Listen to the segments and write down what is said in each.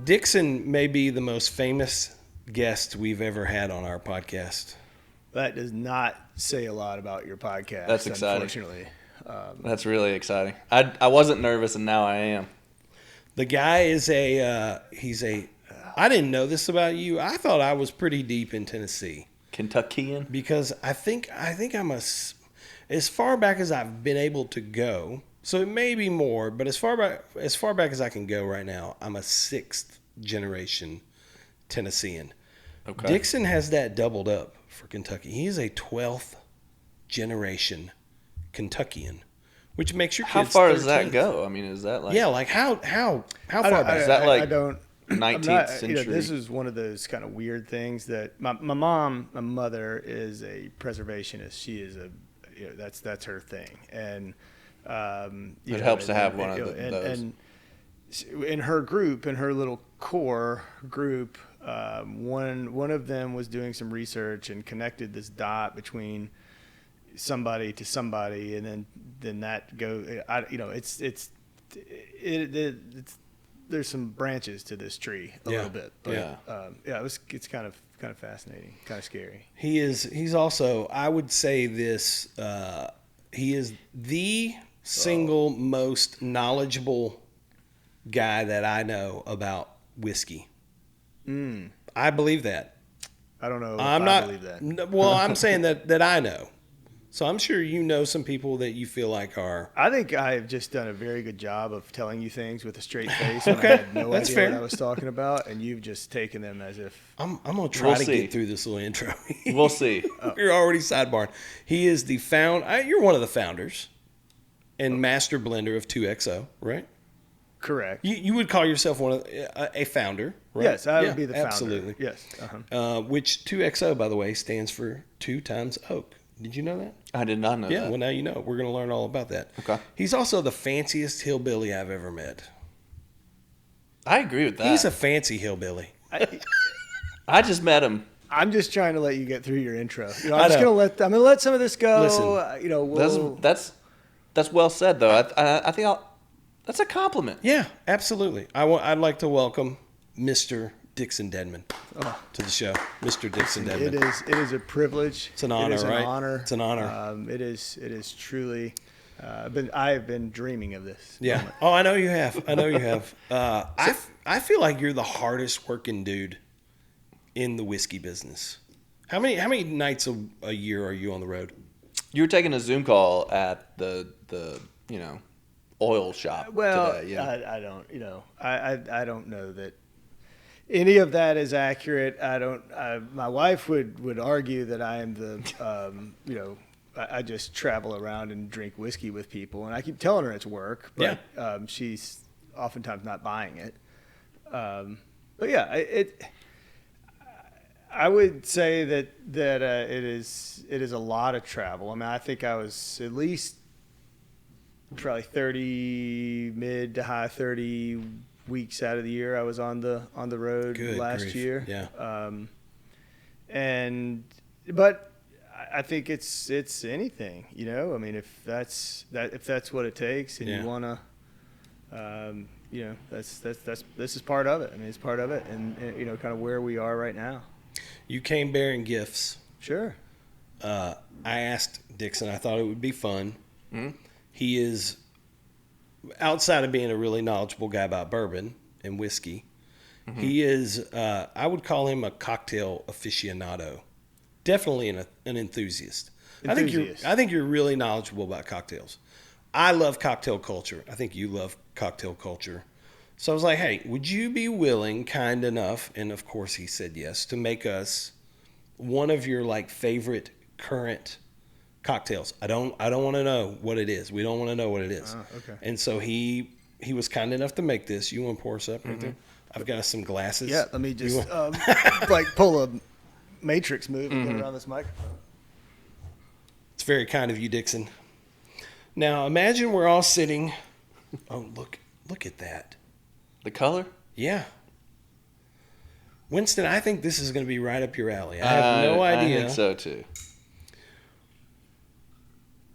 Dixon may be the most famous guest we've ever had on our podcast. That does not say a lot about your podcast. That's exciting. Unfortunately. That's really exciting. I wasn't nervous, and now I am. The guy is I didn't know this about you. I thought I was pretty deep in Tennessee. Kentuckian? Because I think I'm as far back as I've been able to go. So it may be more, but as far back as I can go right now, I'm a 6th generation Tennessean. Okay. Dixon has that doubled up for Kentucky. He's a 12th generation Kentuckian, which makes your kids How far 13th. does that go? I mean, is that like... Yeah, like how far back? Is that like I don't... 19th century? This is one of those kind of weird things that my mother is a preservationist. She is that's her thing. And it helps to have one of those. And in her group, in her little core group, one of them was doing some research and connected this dot between somebody to somebody, and then that it's there's some branches to this tree a little bit, but it's kind of fascinating, kind of scary. He's also, I would say this, he is the single most knowledgeable guy that I know about whiskey. I believe that. I don't know if I believe that. Well, I'm saying that I know. So I'm sure you know some people that you feel like are. I think I've just done a very good job of telling you things with a straight face. When Okay, I had no that's idea fair. what I was talking about, and you've just taken them as if. I'm going to try to get through this little intro. We'll see. You're already sidebarring. He is the you're one of the founders and master blender of 2XO, right? Correct. You would call yourself one of a founder, right? Yes, I would be the founder. Absolutely. Yes. Which 2XO, by the way, stands for 2 times oak. Did you know that? I did not know that. Yeah, well, now you know. We're going to learn all about that. Okay. He's also the fanciest hillbilly I've ever met. I agree with that. He's a fancy hillbilly. I just met him. I'm just trying to let you get through your intro. I'm I just know. going to let some of this go. Listen. That's well said, though. I think that's a compliment. Yeah, absolutely. I'd like to welcome Mr. Dixon Dedman to the show. Mr. Dixon Dedman. It is a privilege. It's an honor, it is right? An honor. It's an honor. It is truly. I have been dreaming of this. Yeah. moment. Oh, I know you have. I feel like you're the hardest working dude in the whiskey business. How many nights a year are you on the road? You were taking a Zoom call at the oil shop Well, today. Yeah. I don't know that any of that is accurate. My wife would argue that I am the I just travel around and drink whiskey with people, and I keep telling her it's work, but she's oftentimes not buying it. But yeah, I would say that it is a lot of travel. I mean, I think I was at least probably 30 mid to high 30 weeks out of the year I was on the road. Good last grief. year. Yeah. But I think it's anything, I mean, if that's what it takes, and you want to, this is part of it. I mean, it's part of it, and kind of where we are right now. You came bearing gifts. Sure. I asked Dixon. I thought it would be fun. Mm-hmm. He is, outside of being a really knowledgeable guy about bourbon and whiskey, he is, I would call him a cocktail aficionado. Definitely an enthusiast. I think you're really knowledgeable about cocktails. I love cocktail culture. I think you love cocktail culture. So I was like, hey, would you be willing, kind enough, and of course he said yes, to make us one of your favorite current cocktails. I don't want to know what it is. We don't want to know what it is. Okay. And so he was kind enough to make this. You want to pour us up right there? I've got some glasses. Yeah, let me just pull a Matrix move and get around this microphone. It's very kind of you, Dixon. Now imagine we're all sitting. Oh, look at that. The color? Yeah. Winston, I think this is going to be right up your alley. I have no idea. I think so too.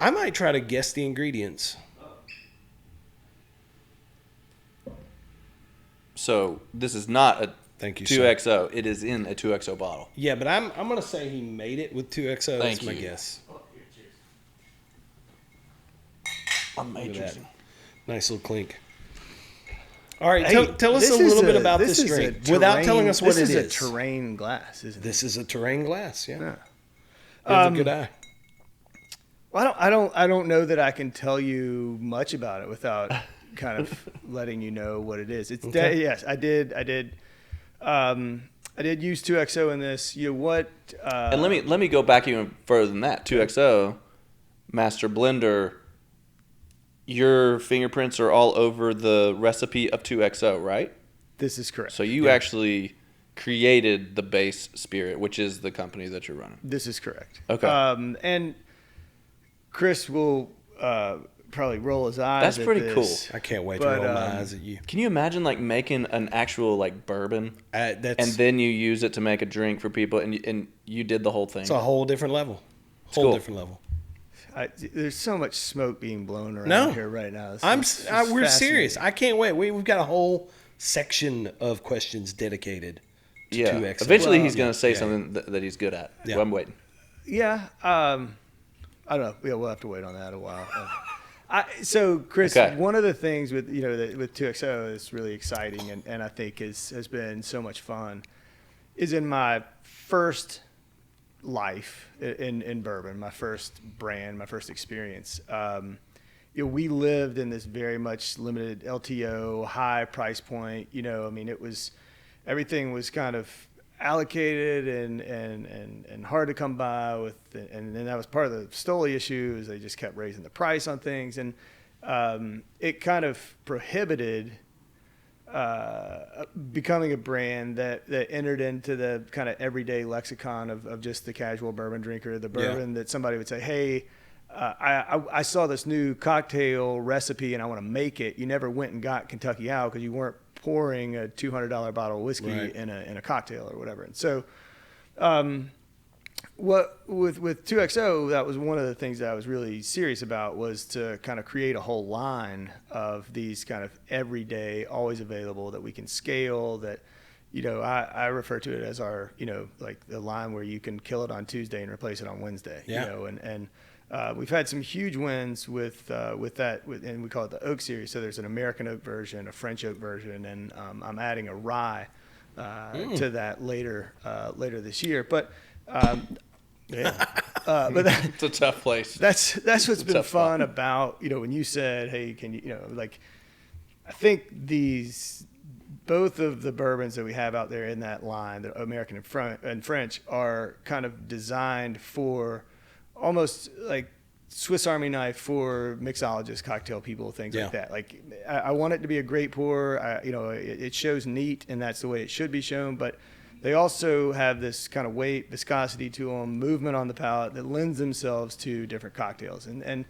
I might try to guess the ingredients. So this is not a Thank you, 2XO. It is in a 2XO bottle. Yeah, but I'm going to say he made it with 2XO. Thank That's my you. guess. Amazing. Nice little clink. All right, Hey, tell us a little bit about this drink without telling us what it is. This is a terrain glass, isn't it? This is a terrain glass, yeah. Yeah. You have a good eye. Well, I don't know that I can tell you much about it without kind of letting you know what it is. It's Okay. yes, I did use 2XO in this. You know what? And let me go back even further than that. 2XO, Master Blender. Your fingerprints are all over the recipe of 2XO, right? This is correct. So you actually created the base spirit, which is the company that you're running. This is correct. Okay. And Chris will probably roll his eyes. That's at pretty this, I can't wait to but, roll my eyes at you. Can you imagine like making an actual like bourbon That's and then you use it to make a drink for people and you did the whole thing? it's a whole different level. cool. Different level. There's so much smoke being blown around here right now. We're serious. I can't wait. We've got a whole section of questions dedicated to 2XO. Eventually he's going to say something that he's good at. Yeah. Well, I'm waiting. Yeah. I don't know. Yeah, we'll have to wait on that a while. So, Chris, Okay. one of the things with with 2XO is really exciting, and I think has been so much fun, is in my first life in bourbon, my first brand, my first experience. We lived in this very much limited LTO, high price point. I mean, everything was kind of allocated and hard to come by with, and that was part of the Stoli issue. Is they just kept raising the price on things, and it kind of prohibited becoming a brand that entered into the kind of everyday lexicon of just the casual bourbon drinker, the bourbon that somebody would say, hey, I saw this new cocktail recipe and I want to make it. You never went and got Kentucky Owl because you weren't pouring a $200 bottle of whiskey in a cocktail or whatever. And so with 2XO, that was one of the things that I was really serious about, was to kind of create a whole line of these kind of everyday, always available, that we can scale, that, I refer to it as our, like the line where you can kill it on Tuesday and replace it on Wednesday, and we've had some huge wins with that, and we call it the Oak Series. So there's an American Oak version, a French Oak version, and I'm adding a rye to that later this year. But but It's a tough place. that's what's been fun about when you said, hey, can you like, I think both of the bourbons that we have out there in that line, the American and French, are kind of designed for almost like Swiss Army knife for mixologists, cocktail people, things like that. Like I want it to be a great pour. It shows neat, and that's the way it should be shown. But they also have this kind of weight, viscosity to them, movement on the palate that lends themselves to different cocktails. And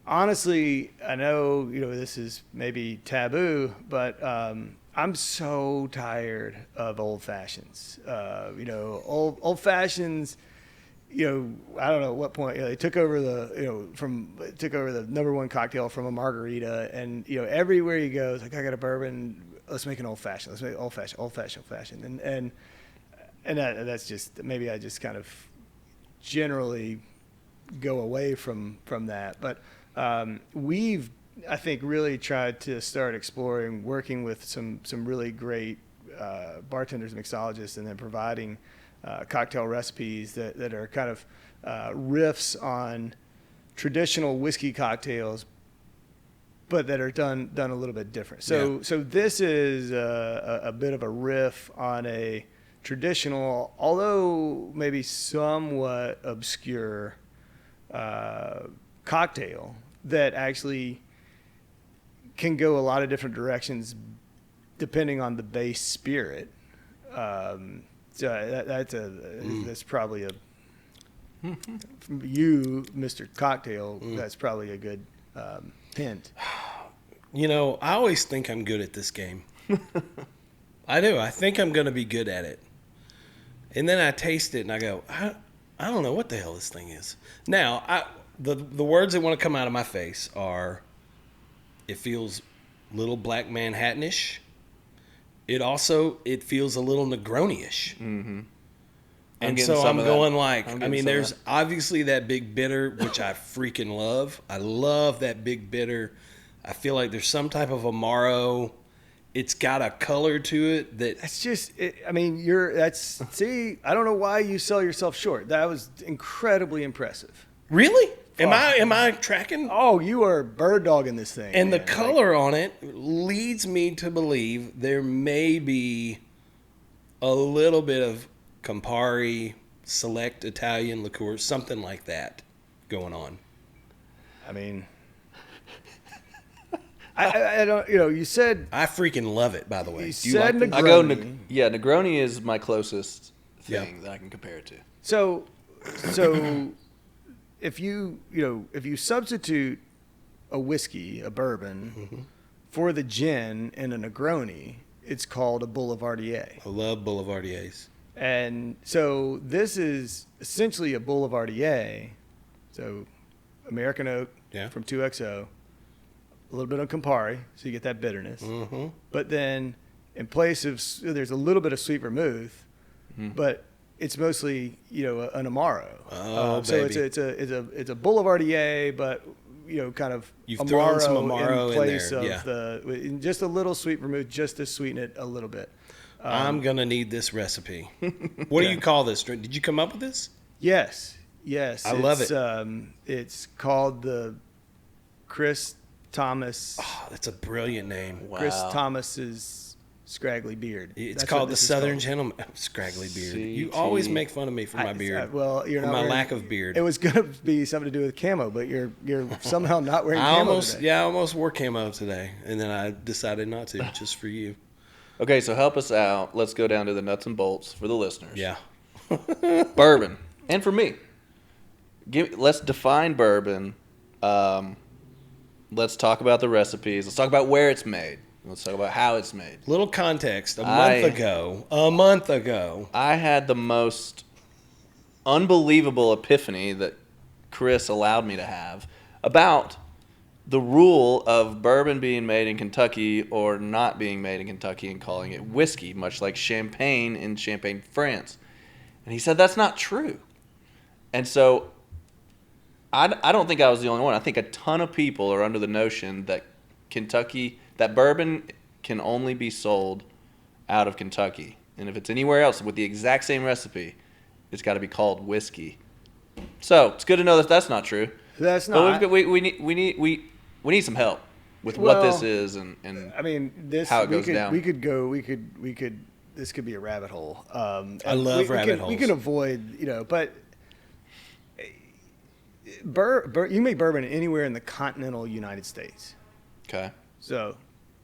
honestly, I know this is maybe taboo, but I'm so tired of old fashions. Old fashions. I don't know at what point they took over the number one cocktail from a margarita, and everywhere you go, it's like, I got a bourbon, let's make an old fashioned, old fashioned, and that's just, maybe I just kind of generally go away from that, but we've, I think, really tried to start exploring, working with some really great bartenders and mixologists, and then providing cocktail recipes that are kind of riffs on traditional whiskey cocktails, but that are done a little bit different. So this is a bit of a riff on a traditional, although maybe somewhat obscure, cocktail that actually can go a lot of different directions depending on the base spirit. So that's probably from you, Mr. Cocktail. That's probably a good hint. I always think I'm good at this game. I do. I think I'm going to be good at it. And then I taste it and I go, I don't know what the hell this thing is. Now, the words that want to come out of my face are, it feels little black Manhattan-ish. it feels a little Negroni-ish. Mm-hmm. And so I'm going there's that. obviously that big bitter, which I freaking love. I love that big bitter. I feel like there's some type of Amaro. It's got a color to it that That's just, I don't know why you sell yourself short. That was incredibly impressive. really. Am I tracking? Oh, you are bird dogging this thing. And man. the color on it leads me to believe there may be a little bit of Campari, select Italian liqueur, something like that going on. I mean, I don't, you said. I freaking love it, by the way. You Do you said like it? Negroni. Negroni is my closest thing that I can compare it to. So if you substitute a whiskey, a bourbon, for the gin in a Negroni, it's called a Boulevardier. I love Boulevardiers. And so this is essentially a Boulevardier. So American oak from 2XO, a little bit of Campari, so you get that bitterness. Mm-hmm. But then in place of, there's a little bit of sweet vermouth, but it's mostly, an Amaro. Oh, so baby. it's a Boulevardier, but kind of You've thrown some Amaro in in place there, of just a little sweet vermouth just to sweeten it a little bit. I'm gonna need this recipe. What do you call this drink? Did you come up with this? Yes. I love it. It's called the Chris Thomas. Oh, that's a brilliant name. Wow. Chris Thomas's Scraggly Beard. It's That's called what the this is Southern called. Gentleman. Scraggly beard. You CT. always make fun of me for my beard. Well, you're for not my wearing- lack of beard. It was gonna be something to do with camo, but you're somehow not wearing I camo almost today. I almost wore camo today, and then I decided not to, just for you. Okay, so help us out. Let's go down to the nuts and bolts for the listeners. Yeah. Bourbon, and for me, let's define bourbon. Let's talk about the recipes. Let's talk about where it's made. Let's talk about how it's made. Little context. A month ago, I had the most unbelievable epiphany that Chris allowed me to have about the rule of bourbon being made in Kentucky or not being made in Kentucky and calling it whiskey, much like champagne in Champagne, France. And he said that's not true. And so I don't think I was the only one. I think a ton of people are under the notion that that bourbon can only be sold out of Kentucky. And if it's anywhere else with the exact same recipe, it's got to be called whiskey. So it's good to know that that's not true. That's not. But we need some help with what this is and I mean, how it goes down. We could. This could be a rabbit hole. I love rabbit We holes. can avoid, but you can make bourbon anywhere in the continental United States. Okay. So,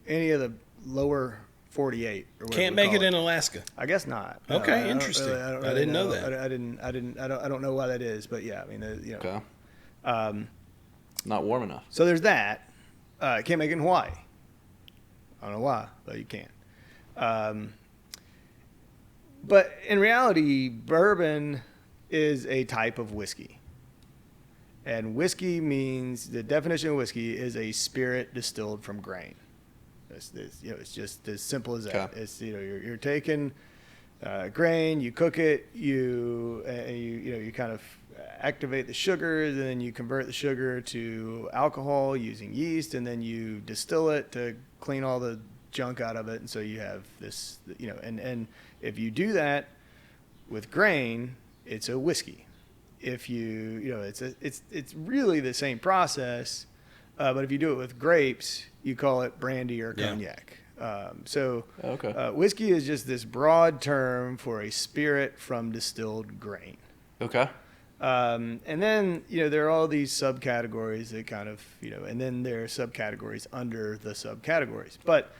any of the lower 48 or whatever. can't make it in Alaska. I guess not. Okay, interesting. don't I didn't know that. I don't know why that is, but yeah, I mean, Okay. Not warm enough. So there's that. Can't make it in Hawaii. I don't know why, but you can. But in reality, bourbon is a type of whiskey. And whiskey means, the definition of whiskey is a spirit distilled from grain. It's just as simple as that. Okay. It's, you're taking grain, you cook it, you kind of activate the sugars, and then you convert the sugar to alcohol using yeast, and then you distill it to clean all the junk out of it, and so you have this, and if you do that with grain, it's a whiskey. If it's really the same process, but if you do it with grapes, you call it brandy or cognac. Whiskey is just this broad term for a spirit from distilled grain. Okay. And then, there are all these subcategories that kind of, and then there are subcategories under the subcategories. But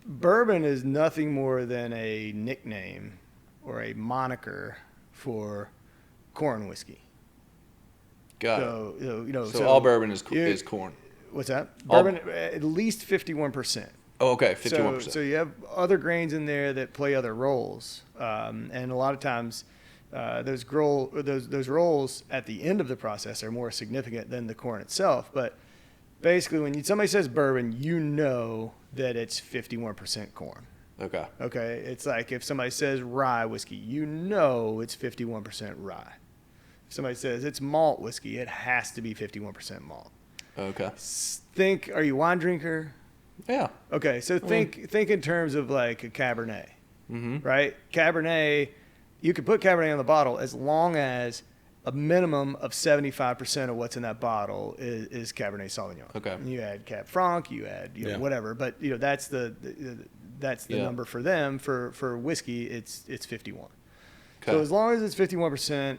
bourbon is nothing more than a nickname or a moniker for corn whiskey. Got it. So all bourbon is corn. What's that? Bourbon, at least 51%. Oh, okay, 51%. So you have other grains in there that play other roles, and a lot of times those roles at the end of the process are more significant than the corn itself. But basically, when somebody says bourbon, you know that it's 51% corn. Okay. Okay, it's like if somebody says rye whiskey, you know it's 51% rye. If somebody says it's malt whiskey, it has to be 51% malt. Okay. Think, are you a wine drinker? Yeah. Okay, so think in terms of like a Cabernet, Mm-hmm. right? Cabernet, you could put Cabernet on the bottle as long as a minimum of 75% of what's in that bottle is Cabernet Sauvignon. Okay. And you add Cab Franc, you add whatever, but that's the number for them. For whiskey, it's 51. Okay. So as long as it's 51%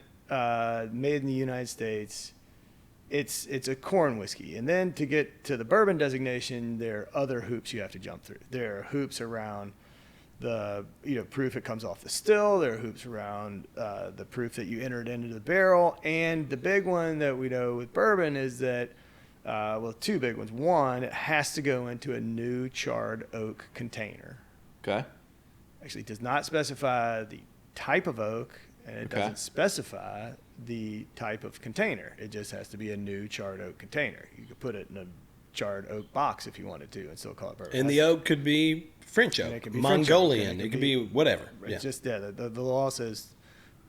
made in the United States, it's a corn whiskey. And then to get to the bourbon designation, there are other hoops you have to jump through. There are hoops around the proof it comes off the still. There are hoops around the proof that you entered into the barrel. And the big one that we know with bourbon is that, two big ones. One, it has to go into a new charred oak container. Okay. Actually, it does not specify the type of oak, and it Okay. doesn't specify the type of container. It just has to be a new charred oak container. You could put it in a charred oak box if you wanted to and still call it bourbon. And the oak could be French oak, it could be French oak, Mongolian. and It could be whatever. It's Yeah. just the law says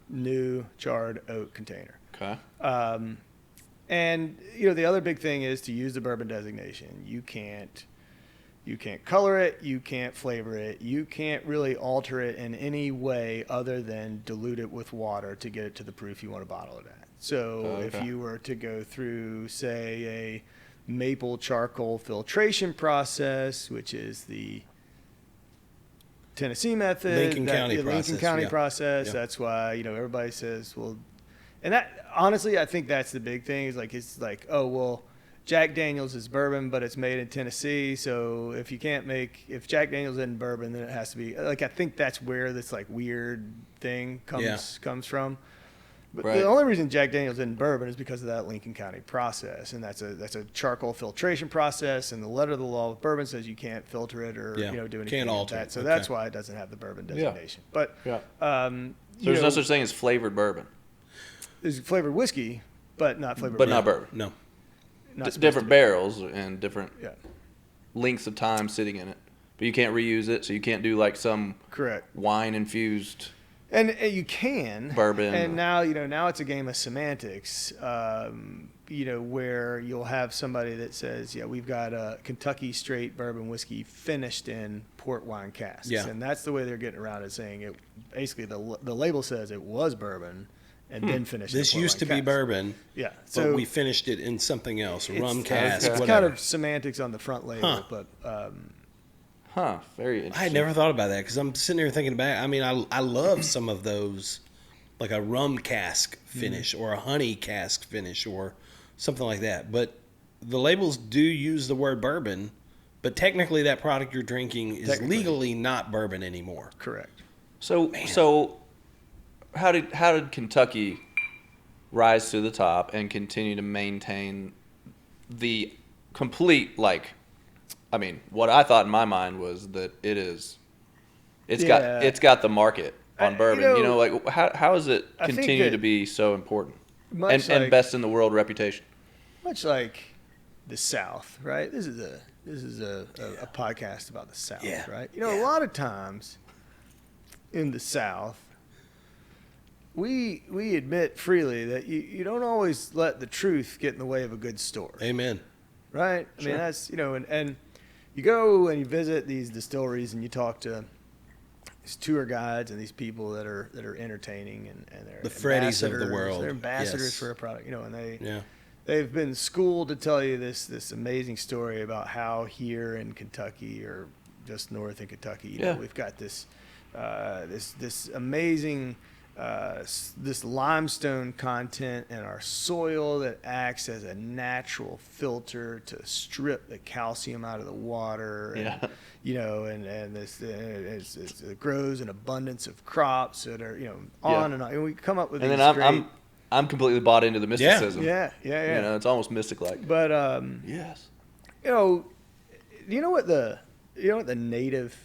new charred oak container. Okay. And the other big thing is to use the bourbon designation. You can't color it, you can't flavor it, you can't really alter it in any way other than dilute it with water to get it to the proof you want to bottle it at. So Okay. if you were to go through, say, a maple charcoal filtration process, which is the Tennessee method, Lincoln County Lincoln process, County yeah. process. Yeah. That's why everybody says, well, and that honestly, I think that's the big thing. Is like it's like, oh well, Jack Daniel's is bourbon, but it's made in Tennessee. So if Jack Daniel's isn't bourbon, then it has to be like. I think that's where this like weird thing comes from. But Right. the only reason Jack Daniel's isn't bourbon is because of that Lincoln County process, and that's a charcoal filtration process. And the letter of the law of bourbon says you can't filter it or do anything Can't like alter that. it. So Okay. that's why it doesn't have the bourbon designation. But Yeah. you There's know, no such thing as flavored bourbon, there's flavored whiskey, but not flavored. but bourbon. not bourbon. No. Not supposed Different to be. barrels and different Yeah, lengths of time sitting in it. But you can't reuse it, so you can't do like some correct. wine infused. And you can Bourbon. and now now it's a game of semantics. Where you'll have somebody that says, "Yeah, we've got a Kentucky straight bourbon whiskey finished in port wine casks," Yeah. and that's the way they're getting around it, saying it. Basically, the label says it was bourbon, and then finished. This in port used wine to be casks. bourbon, Yeah, but we finished it in something else, rum it's cask, okay. it's whatever. kind of semantics on the front label, Huh. but Very interesting. I had never thought about that because I'm sitting here thinking about. I mean, I love some of those, like a rum cask finish or a honey cask finish or something like that. But the labels do use the word bourbon, but technically that product you're drinking is Technically. legally not bourbon anymore. correct. So how did Kentucky rise to the top and continue to maintain the complete what I thought in my mind was that it's got the market on bourbon. How does it I think continue that to be so important much and like- best in the world reputation? Much like the South, right? This is a podcast about the South, Yeah. right? A lot of times in the South, we admit freely that you don't always let the truth get in the way of a good story, Amen. right? I Sure. mean, that's and you go and you visit these distilleries and you talk to these tour guides and these people that are entertaining and they're The Freddies of the ambassadors. world. They're ambassadors Yes. for a product, and they. Yeah. They've been schooled to tell you this amazing story about how here in Kentucky or just north in Kentucky, we've got this amazing this limestone content in our soil that acts as a natural filter to strip the calcium out of the water. And, and it grows an abundance of crops that are on and on. And we come up with And these then I'm completely bought into the mysticism. yeah. It's almost mystic like. But Yes. you know what the native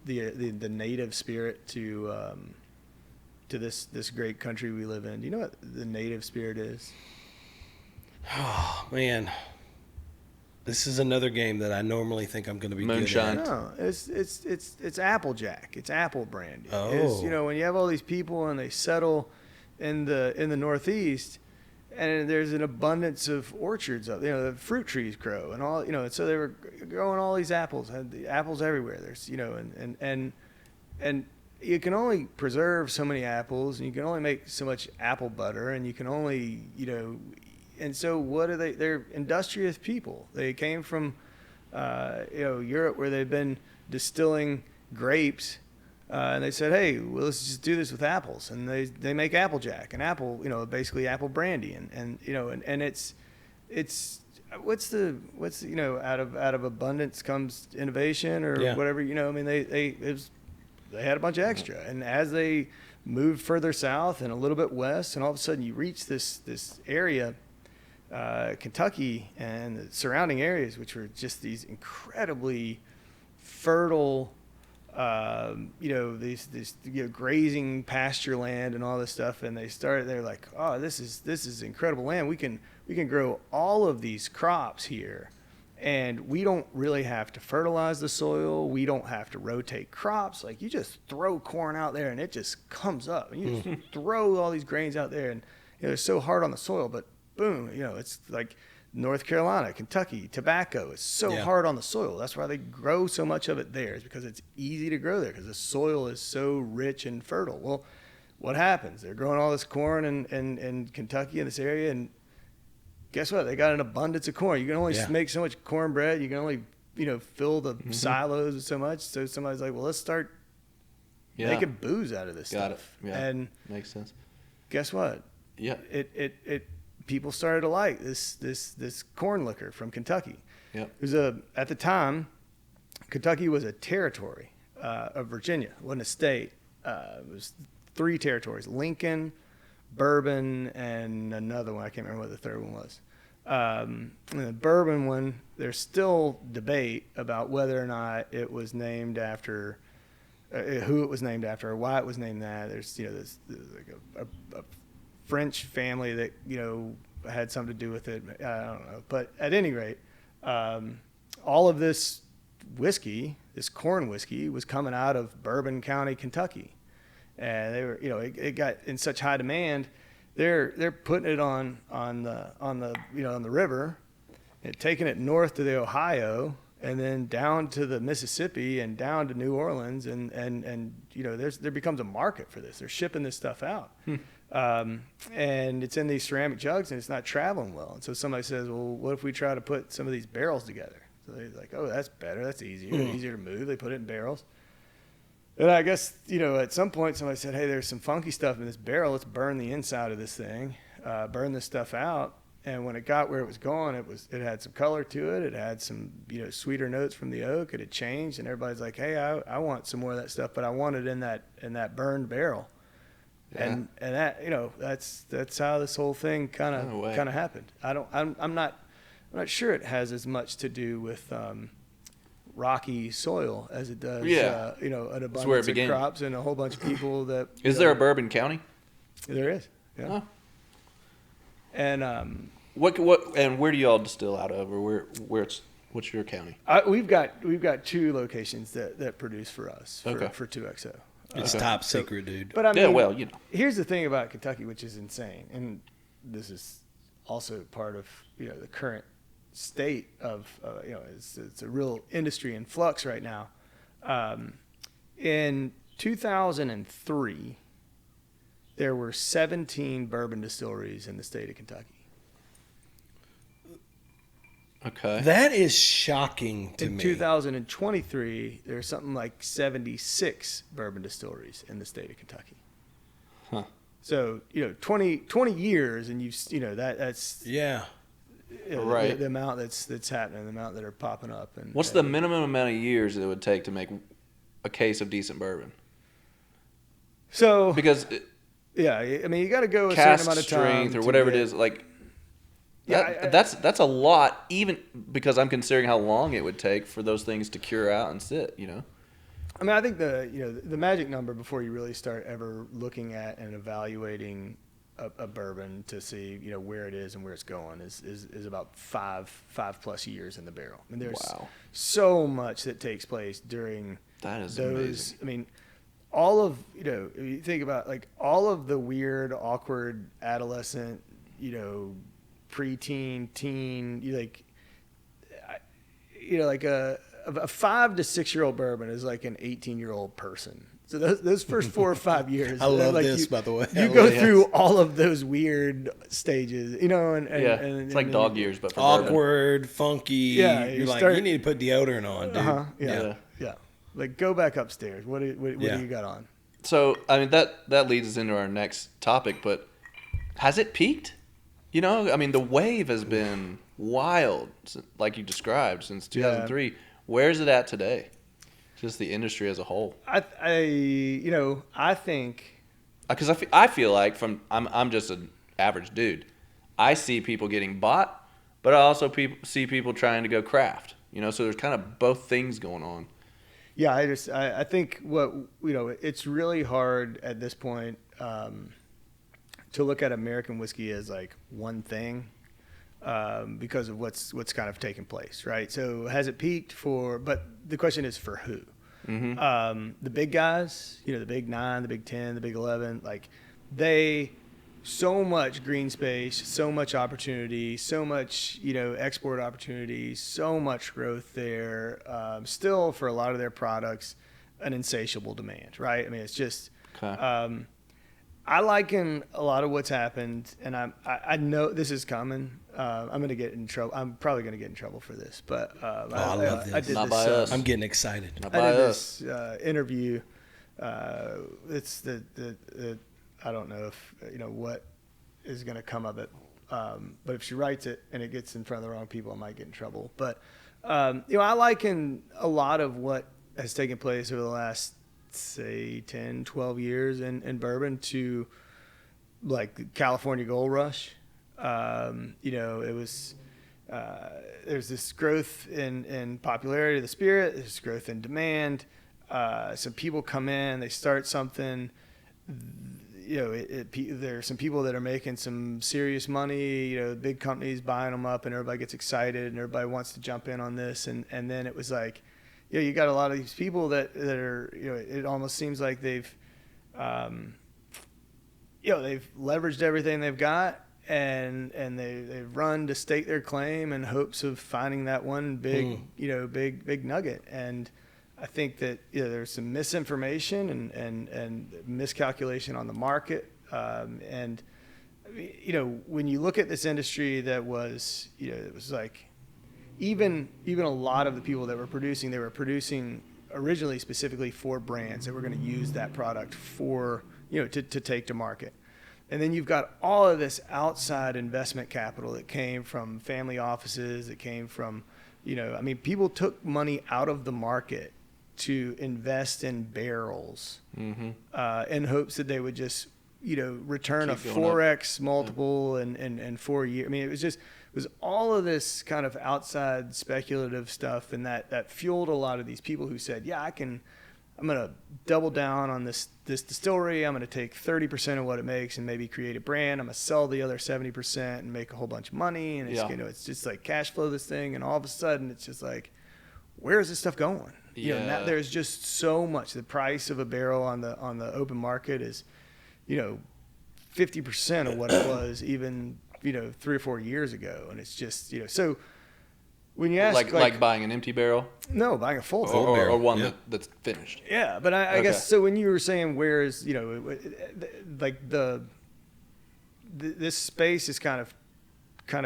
the native spirit to this great country we live in. Do you know what the native spirit is? Oh man, This is another game that I normally think I'm going to be Moonshine. good at. No, it's Applejack. It's apple brandy. Oh. It's, when you have all these people and they settle in the Northeast, and there's an abundance of orchards up. The fruit trees grow and all. So they were growing all these apples. Had the apples everywhere. There's and you can only preserve so many apples, and you can only make so much apple butter, and you can only And so what are they? They're industrious people. They came from, Europe, where they've been distilling grapes, and they said, "Hey, well, let's just do this with apples." And they make Applejack and apple, basically apple brandy, and it's what's out of abundance comes innovation or whatever. They had a bunch of extra, and as they moved further south and a little bit west, and all of a sudden you reach this area. Kentucky and the surrounding areas, which were just these incredibly fertile, these grazing pasture land and all this stuff, and they're like, oh, this is incredible land. We can grow all of these crops here, and we don't really have to fertilize the soil. We don't have to rotate crops. Like, you just throw corn out there and it just comes up, and you just throw all these grains out there, and they're so hard on the soil, but boom, it's like North Carolina, Kentucky, tobacco is so hard on the soil. That's why they grow so much of it there, is because it's easy to grow there because the soil is so rich and fertile. Well, what happens? They're growing all this corn in Kentucky, in this area, and guess what? They got an abundance of corn. You can only make so much cornbread. You can only, fill the silos with so much. So somebody's like, well, let's start making booze out of this stuff. Got it. Yeah. And makes sense. Guess what? Yeah. It people started to like this corn liquor from Kentucky. Yeah. At the time, Kentucky was a territory of Virginia. It wasn't a state. It was 3 territories: Lincoln, Bourbon, and another one. I can't remember what the third one was. And the Bourbon one, there's still debate about whether or not it was named after who it was named after or why it was named that. There's there's like a French family that had something to do with it. I don't know, but at any rate, all of this whiskey, this corn whiskey, was coming out of Bourbon County, Kentucky, and they were it got in such high demand. They're putting it on the river, and taking it north to the Ohio, and then down to the Mississippi and down to New Orleans, and there becomes a market for this. They're shipping this stuff out. And it's in these ceramic jugs, and it's not traveling well. And so somebody says, well, what if we try to put some of these barrels together? So they're like, oh, that's better. That's easier to move. They put it in barrels. And I guess, at some point somebody said, hey, there's some funky stuff in this barrel. Let's burn the inside of this thing, burn this stuff out. And when it got where it was going, it had some color to it. It had some, sweeter notes from the oak. It had changed, and everybody's like, hey, I want some more of that stuff, but I want it in that burned barrel. Yeah. And that that's how this whole thing kind of happened. I'm not sure it has as much to do with rocky soil as it does an abundance of crops and a whole bunch of people that Is there a Bourbon County? There is. Yeah. Oh. And what and where do y'all distill out of, or what's your county? We've got 2 locations that produce for us for 2XO. It's top secret, dude. But I mean, yeah, here's the thing about Kentucky, which is insane, and this is also part of the current state of it's a real industry in flux right now. In 2003, there were 17 bourbon distilleries in the state of Kentucky. Okay. That is shocking to me. In 2023, there's something like 76 bourbon distilleries in the state of Kentucky. Huh. So, 20 years, and that's right. The amount that's happening, the amount that are popping up. And what's the minimum amount of years it would take to make a case of decent bourbon? So because I mean, you got to go a certain amount of time, strength or whatever it is, like. That's a lot, even because I'm considering how long it would take for those things to cure out and sit. I mean, I think the magic number before you really start ever looking at and evaluating a bourbon to see, where it is and where it's going is about 5+ years in the barrel. I mean, there's so much that takes place during that is those. amazing. I mean, all of, if you think about like all of the weird, awkward adolescent, preteen, teen, like a 5 to 6 year old bourbon is like an 18-year-old person. So those first 4 or 5 years, I love like this, by the way. You go through all of those weird stages, and it's like dog years, but for awkward, funky. Yeah, you're like, you need to put deodorant on, dude. Yeah. Like, go back upstairs. What do you got on? So, I mean, that leads us into our next topic, but has it peaked? I mean, the wave has been wild, like you described, since 2003. Yeah. Where is it at today? Just the industry as a whole. I think, because I feel like I'm just an average dude. I see people getting bought, but I also see people trying to go craft. So there's kind of both things going on. Yeah, I think it's really hard at this point to look at American whiskey as like one thing because of what's kind of taken place, right? So has it peaked but the question is for who? Mm-hmm. The big guys, the big 9, the big 10, the big 11, like so much green space, so much opportunity, so much, export opportunities, so much growth there. Still for a lot of their products, an insatiable demand, right? I mean, it's just, okay. I liken a lot of what's happened, and I know this is coming. I'm going to get in trouble. I'm probably going to get in trouble for this, but I love this. I did Not this, by us. I'm getting excited. Not I by did us. this interview. It's the I don't know if what is going to come of it, but if she writes it and it gets in front of the wrong people, I might get in trouble. But I liken a lot of what has taken place over the last, say, 10, 12 years in bourbon to like the California Gold Rush. It was there's this growth in popularity of the spirit, there's growth in demand. Some people come in, they start something. There are some people that are making some serious money, big companies buying them up, and everybody gets excited and everybody wants to jump in on this. And then it was like, you got a lot of these people that are, it almost seems like they've leveraged everything they've got and they've run to stake their claim in hopes of finding that one big, big nugget. And I think that there's some misinformation and miscalculation on the market. And when you look at this industry that was, it was like, even a lot of the people that were producing, they were producing originally specifically for brands that were going to use that product for, to take to market. And then you've got all of this outside investment capital that came from family offices, that came from, people took money out of the market to invest in barrels in hopes that they would just, return a 4x multiple in 4 years. I mean, it was all of this kind of outside speculative stuff, and that fueled a lot of these people who said, I'm going to double down on this distillery. I'm going to take 30% of what it makes and maybe create a brand. I'm going to sell the other 70% and make a whole bunch of money. And it's, it's just like cash flow this thing. And all of a sudden it's just like, where is this stuff going? Now there's just so much. The price of a barrel on the open market is, 50% of what it was even, 3 or 4 years ago. And it's just, so when you ask like buying an empty barrel? No, buying a full or one that's finished. Yeah, but I guess so. When you were saying where is like this space is kind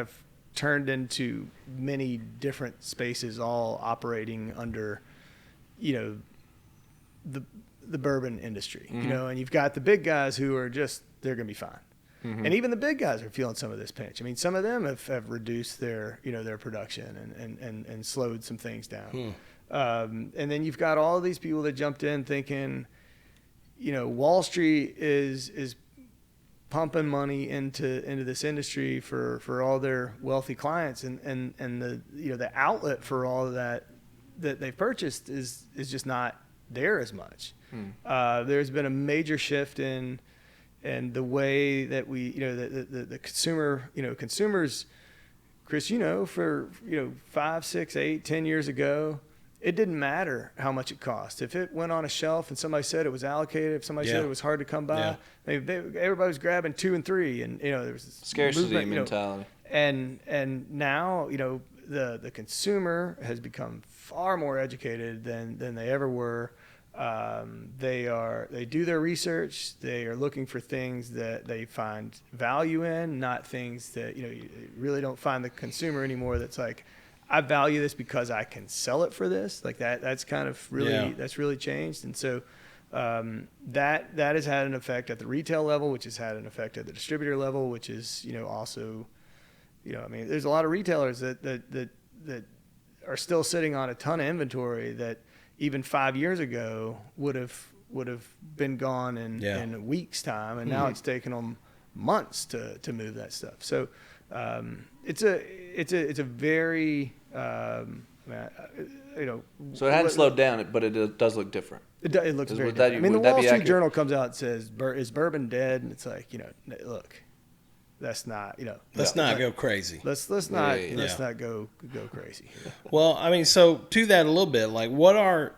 of turned into many different spaces, all operating under the bourbon industry. And you've got the big guys who are just they're going to be fine. And even the big guys are feeling some of this pinch. I mean, some of them have reduced their production and slowed some things down. And then you've got all of these people that jumped in thinking, Wall Street is pumping money into this industry for all their wealthy clients, and the outlet for all of that they've purchased is just not there as much. There's been a major shift in and the way that we, the consumer, consumers, Chris, for 5, 6, 8, 10 years ago, it didn't matter how much it cost. If it went on a shelf and somebody said it was allocated, if somebody said it was hard to come by, everybody was grabbing 2 and 3, and there was this scarcity mentality. And now the consumer has become far more educated than they ever were. They do their research. They are looking for things that they find value in, not things that you really don't find the consumer anymore. That's like, I value this because I can sell it for this. Like that's kind of really that's really changed. And so that has had an effect at the retail level, which has had an effect at the distributor level, which is also there's a lot of retailers that are still sitting on a ton of inventory that even 5 years ago would have been gone in a week's time, and now it's taken them months to move that stuff. So it's a very So it hadn't slowed down, but it does look different. It looks very different. The Wall Street Journal comes out and says, "Is bourbon dead?" And it's like, look, that's not, let's not go crazy. Let's not go crazy. Well, so to that a little bit, like what are,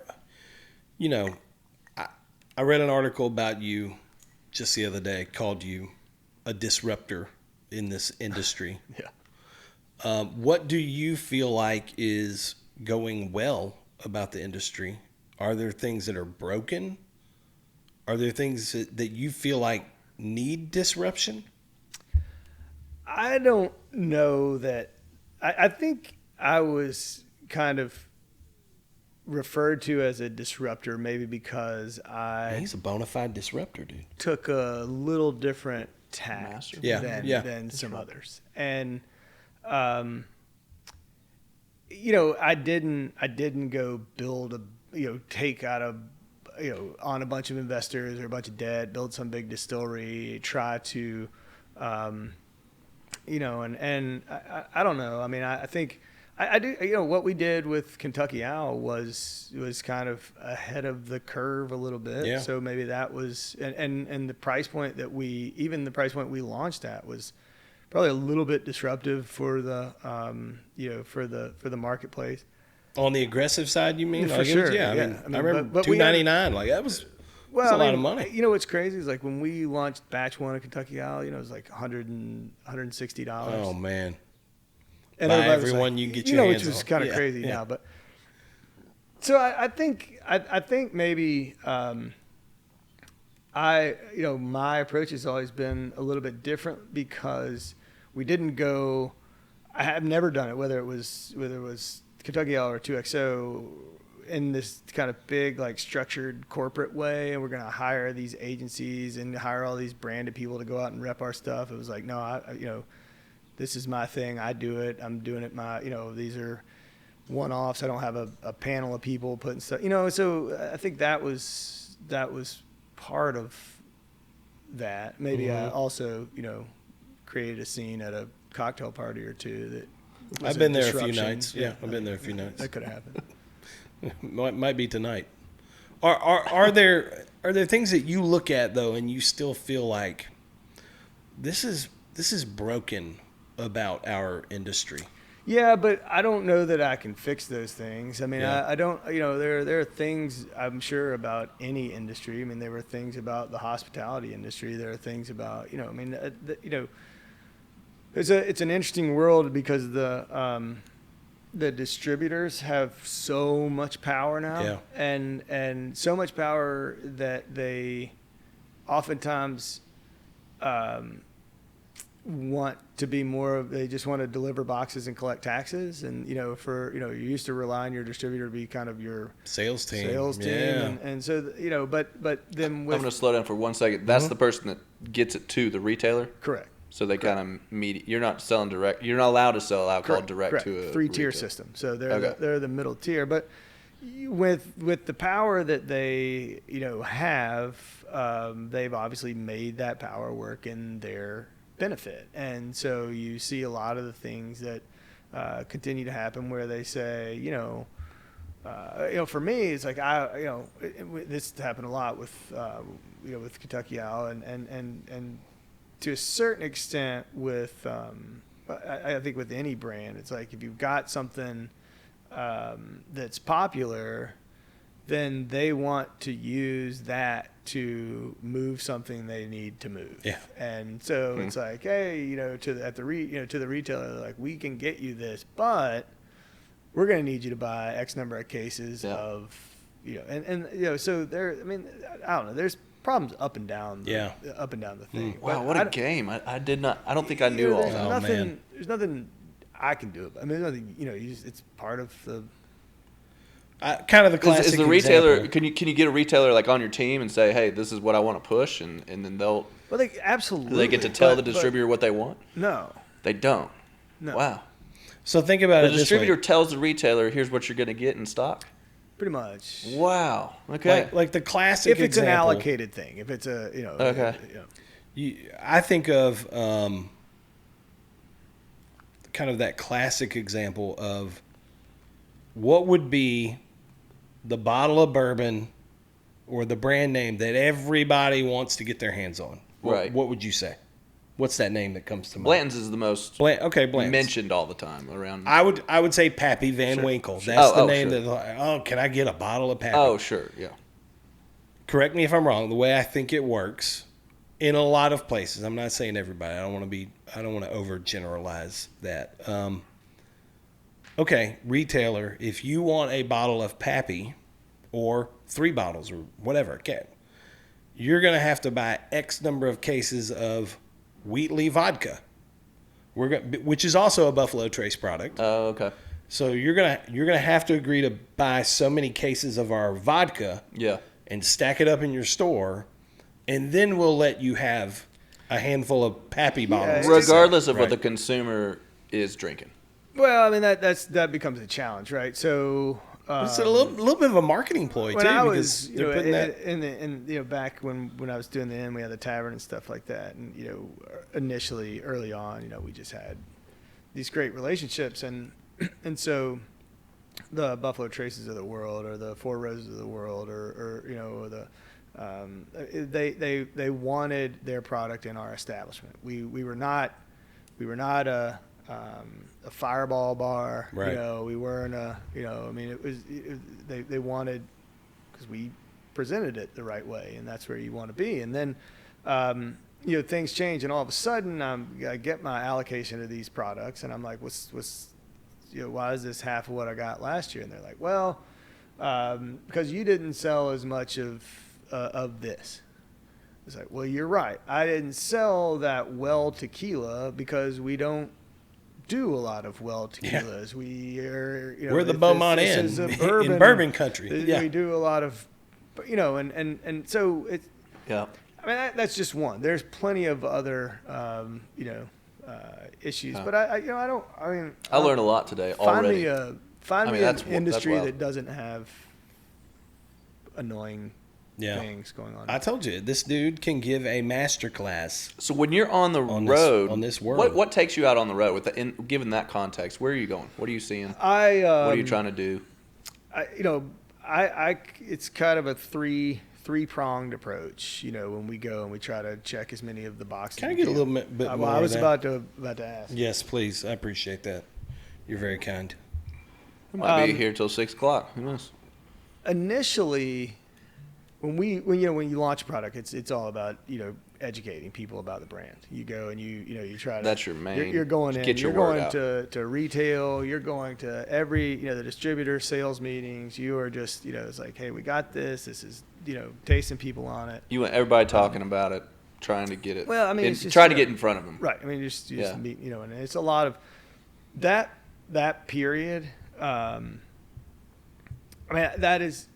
I read an article about you just the other day, called you a disruptor in this industry. What do you feel like is going well about the industry? Are there things that are broken? Are there things that you feel like need disruption? I don't know that. I think I was kind of referred to as a disruptor maybe because he's a bona fide disruptor, dude. Took a little different tack than some others. And I didn't go build take out on a bunch of investors or a bunch of debt, build some big distillery, try to and I don't know. I think I do. What we did with Kentucky Owl was kind of ahead of the curve a little bit. Yeah. So maybe that was, and the price point that we launched at was probably a little bit disruptive for the for the marketplace. On the aggressive side, you mean? For sure. I remember $2.99. Like that was. Well, a lot of money. What's crazy is like when we launched batch 1 of Kentucky Owl, it was like $160. Oh man! And buy everyone you can get your hands on. Which is kind of crazy now, but so I think maybe my approach has always been a little bit different because we didn't go. I have never done it, whether it was Kentucky Owl or 2XO. In this kind of big, like structured corporate way, and we're going to hire these agencies and hire all these branded people to go out and rep our stuff. It was like, no, this is my thing. I do it. I'm doing it. These are one-offs. I don't have a panel of people putting stuff, so I think that was part of that. Maybe I also, created a scene at a cocktail party or two that I've been there a few nights. Yeah, I've been there a few nights. That could have happened. Might be tonight. Are there things that you look at though, and you still feel like this is broken about our industry? Yeah, but I don't know that I can fix those things. I don't. There are things I'm sure about any industry. There were things about the hospitality industry. There are things about it's an interesting world because the distributors have so much power now, and so much power that they oftentimes want to be they just want to deliver boxes and collect taxes, and you used to rely on your distributor to be kind of your sales team, and so but then I'm going to slow down for 1 second. That's the person that gets it to the retailer. Correct. So they kind of meet. You're not selling direct. You're not allowed to sell alcohol direct to a 3-tier system. So they're the middle tier. But with the power that they have, they've obviously made that power work in their benefit. And so you see a lot of the things that continue to happen where they say, for me, it's like this happened a lot with with Kentucky Owl and to a certain extent with I think with any brand, it's like if you've got something that's popular, then they want to use that to move something they need to move. Yeah. And so it's like, hey, to the retailer, they're like, we can get you this, but we're going to need you to buy X number of cases of, so there, I mean, I don't know, there's problems up and down the thing. Wow, what a game. I don't think I knew all that. There's nothing I can do about it. I mean, there's nothing, it's part of the kind of the classic is the retailer example. can you get a retailer like on your team and say, hey, this is what I want to push, and then they absolutely, do they get to tell the distributor what they want? No, they don't. No. Wow. So think about it the this way. distributor tells the retailer, here's what you're going to get in stock. Pretty much. Wow. Okay. Like the classic if it's example, an allocated thing, if it's a Okay. I think of kind of that classic example of what would be the bottle of bourbon or the brand name that everybody wants to get their hands on. Right. What would you say? What's that name that comes to mind? Blanton's is the most Blanton's. mentioned all the time around. I would say Pappy Van Winkle. That's the name that. Can I get a bottle of Pappy? Oh, sure, yeah. Correct me if I'm wrong. The way I think it works in a lot of places. I'm not saying everybody. I don't want to overgeneralize that. Okay, retailer, if you want a bottle of Pappy or 3 bottles or whatever, okay, you're going to have to buy X number of cases of Wheatley vodka. Which is also a Buffalo Trace product. Oh, okay. So you're gonna have to agree to buy so many cases of our vodka. Yeah. And stack it up in your store, and then we'll let you have a handful of Pappy bottles. Regardless of what the consumer is drinking. Well, I mean that becomes a challenge, right? So it's a little bit of a marketing ploy too, because they're putting that back when I was doing the Inn, we had the tavern and stuff like that, and initially early on, we just had these great relationships, and so the Buffalo Traces of the world, or the Four Roses of the world, or they wanted their product in our establishment. We were not a Fireball bar, right. We weren't they wanted, because we presented it the right way, and that's where you want to be. And then things change, and all of a sudden I get my allocation of these products, and I'm like, what's why is this half of what I got last year? And they're like, well, because you didn't sell as much of this. It's like, well, you're right. I didn't sell that well tequila because we don't do a lot of well tequilas. Yeah. We're the Beaumont Inn in bourbon country. We do a lot of, and so it's. Yeah. I mean, that's just one. There's plenty of other, issues, but I learned a lot today already. Find me an industry that doesn't have annoying things going on. I told you, this dude can give a master class. So when you're on the road, on this world, what takes you out on the road? Given that context, where are you going? What are you seeing? What are you trying to do? It's kind of a three-pronged approach. When we go and we try to check as many of the boxes. Can I get a little bit more? Well, I was about to ask. Yes, please. I appreciate that. You're very kind. We might be here till 6 o'clock. Who knows? Initially, when you launch a product, it's all about educating people about the brand. You go and you try to. That's your main. You're going in. Get your you're word going out. to retail. You're going to every the distributor sales meetings. You are just it's like, hey, we got this. This is tasting people on it. You want everybody talking about it, trying to get it. Well, I mean, it's just, trying to get in front of them. Right. I mean, you just meet and it's a lot of that period. I mean, that is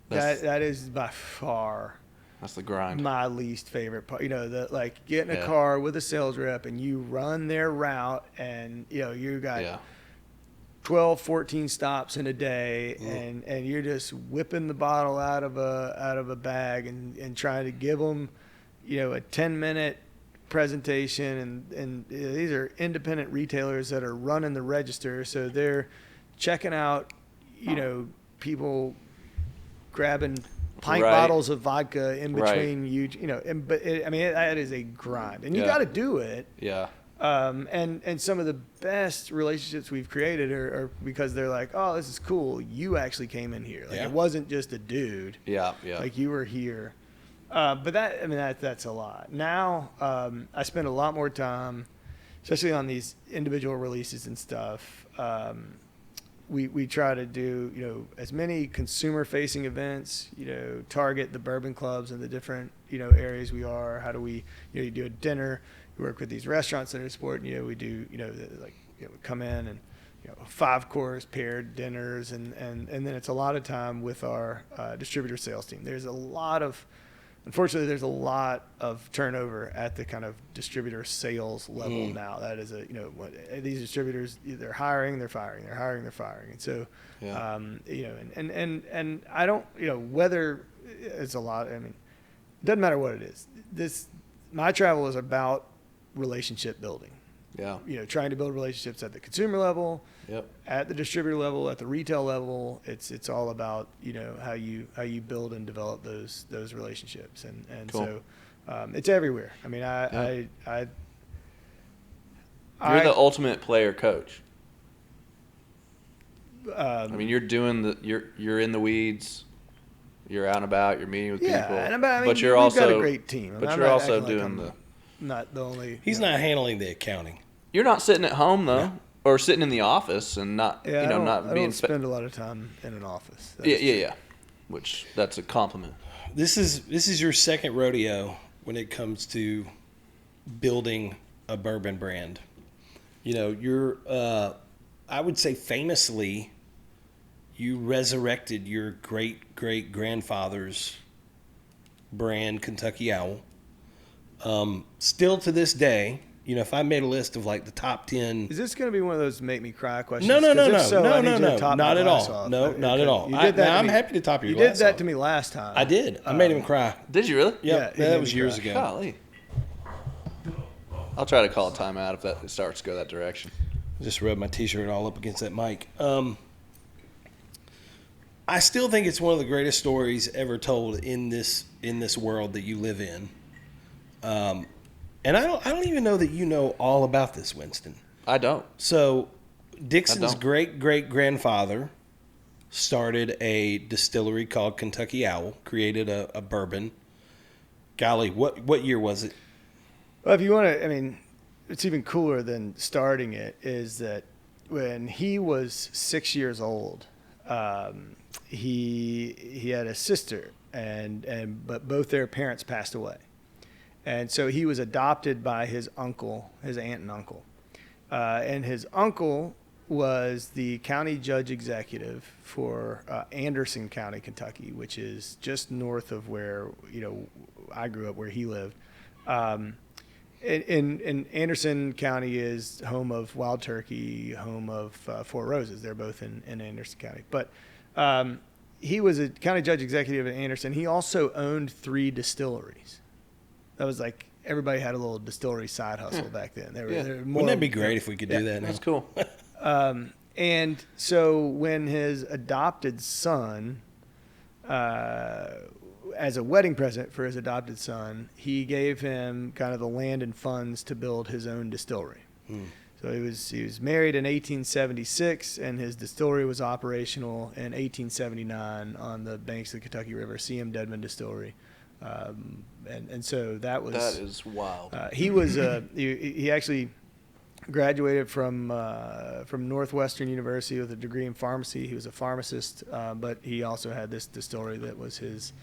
by far. That's the grind. My least favorite part. Get in a car with a sales rep and you run their route, and you got 12, 14 stops in a day, and you're just whipping the bottle out of a bag and trying to give them, a 10-minute presentation, and these are independent retailers that are running the register, so they're checking out, people grabbing pint Right. bottles of vodka in Right. between that is a grind, and you Yeah. got to do it. Yeah. And some of the best relationships we've created are because they're like, oh, this is cool. You actually came in here. Like, Yeah. it wasn't just a dude. Yeah. Yeah. Like, you were here. But that's a lot. Now, I spend a lot more time, especially on these individual releases and stuff. We try to do, as many consumer facing events, target the bourbon clubs and the different, areas we are. How do we, you do a dinner, you work with these restaurants that are supporting, we do, we come in and, 5-course paired dinners. And then it's a lot of time with our distributor sales team. Unfortunately, there's a lot of turnover at the kind of distributor sales level now. That is these distributors, they're hiring, they're firing, they're hiring, they're firing. And so, Yeah. and I don't, whether it's a lot, it doesn't matter what it is. My travel is about relationship building. Yeah. Trying to build relationships at the consumer level, Yep. at the distributor level, at the retail level. It's all about how you build and develop those relationships, and Cool. so it's everywhere. You're the ultimate player coach. You're doing you're in the weeds. You're out and about. You're meeting with people. But you're also got a great team. But you're also doing not the only. He's not handling the accounting. You're not sitting at home though, or sitting in the office and not I don't spend spend a lot of time in an office. Yeah. Which that's a compliment. This is your second rodeo when it comes to building a bourbon brand. You're I would say famously, you resurrected your great grandfather's brand, Kentucky Owl. Still to this day, if I made a list of like the top 10. Is this going to be one of those make me cry questions? No, 'Cause if so, I need you to no, top my not at glass all. off. No, not at all. You did that to I'm me. happy to top your You glass did that off. to me last time. I did. I made him cry. Did you really? Yep. Yeah, it that made was me years cry. ago. Golly. I'll try to call a timeout if that starts to go that direction. Just rubbed my T-shirt all up against that mic. I still think it's one of the greatest stories ever told in this world that you live in. And I don't even know that you know all about this, Winston. I don't. So, Dixon's I don't. great-great-grandfather started a distillery called Kentucky Owl, created a bourbon. Golly, what year was it? Well, if you want to, it's even cooler than starting it is that when he was 6 years old, he had a sister, but both their parents passed away. And so he was adopted by his aunt and uncle. And his uncle was the county judge executive for Anderson County, Kentucky, which is just north of where, I grew up, where he lived. In Anderson County is home of Wild Turkey, home of Four Roses. They're both in Anderson County. But he was a county judge executive in Anderson. He also owned 3 distilleries. That was like everybody had a little distillery side hustle back then. Wouldn't that be great if we could do that now? That's cool. And so when his adopted son, as a wedding present for his adopted son, he gave him kind of the land and funds to build his own distillery. So he was married in 1876, and his distillery was operational in 1879 on the banks of the Kentucky River, C.M. Dedman Distillery. And so that is wild. He actually graduated from Northwestern University with a degree in pharmacy. He was a pharmacist, but he also had this distillery that was his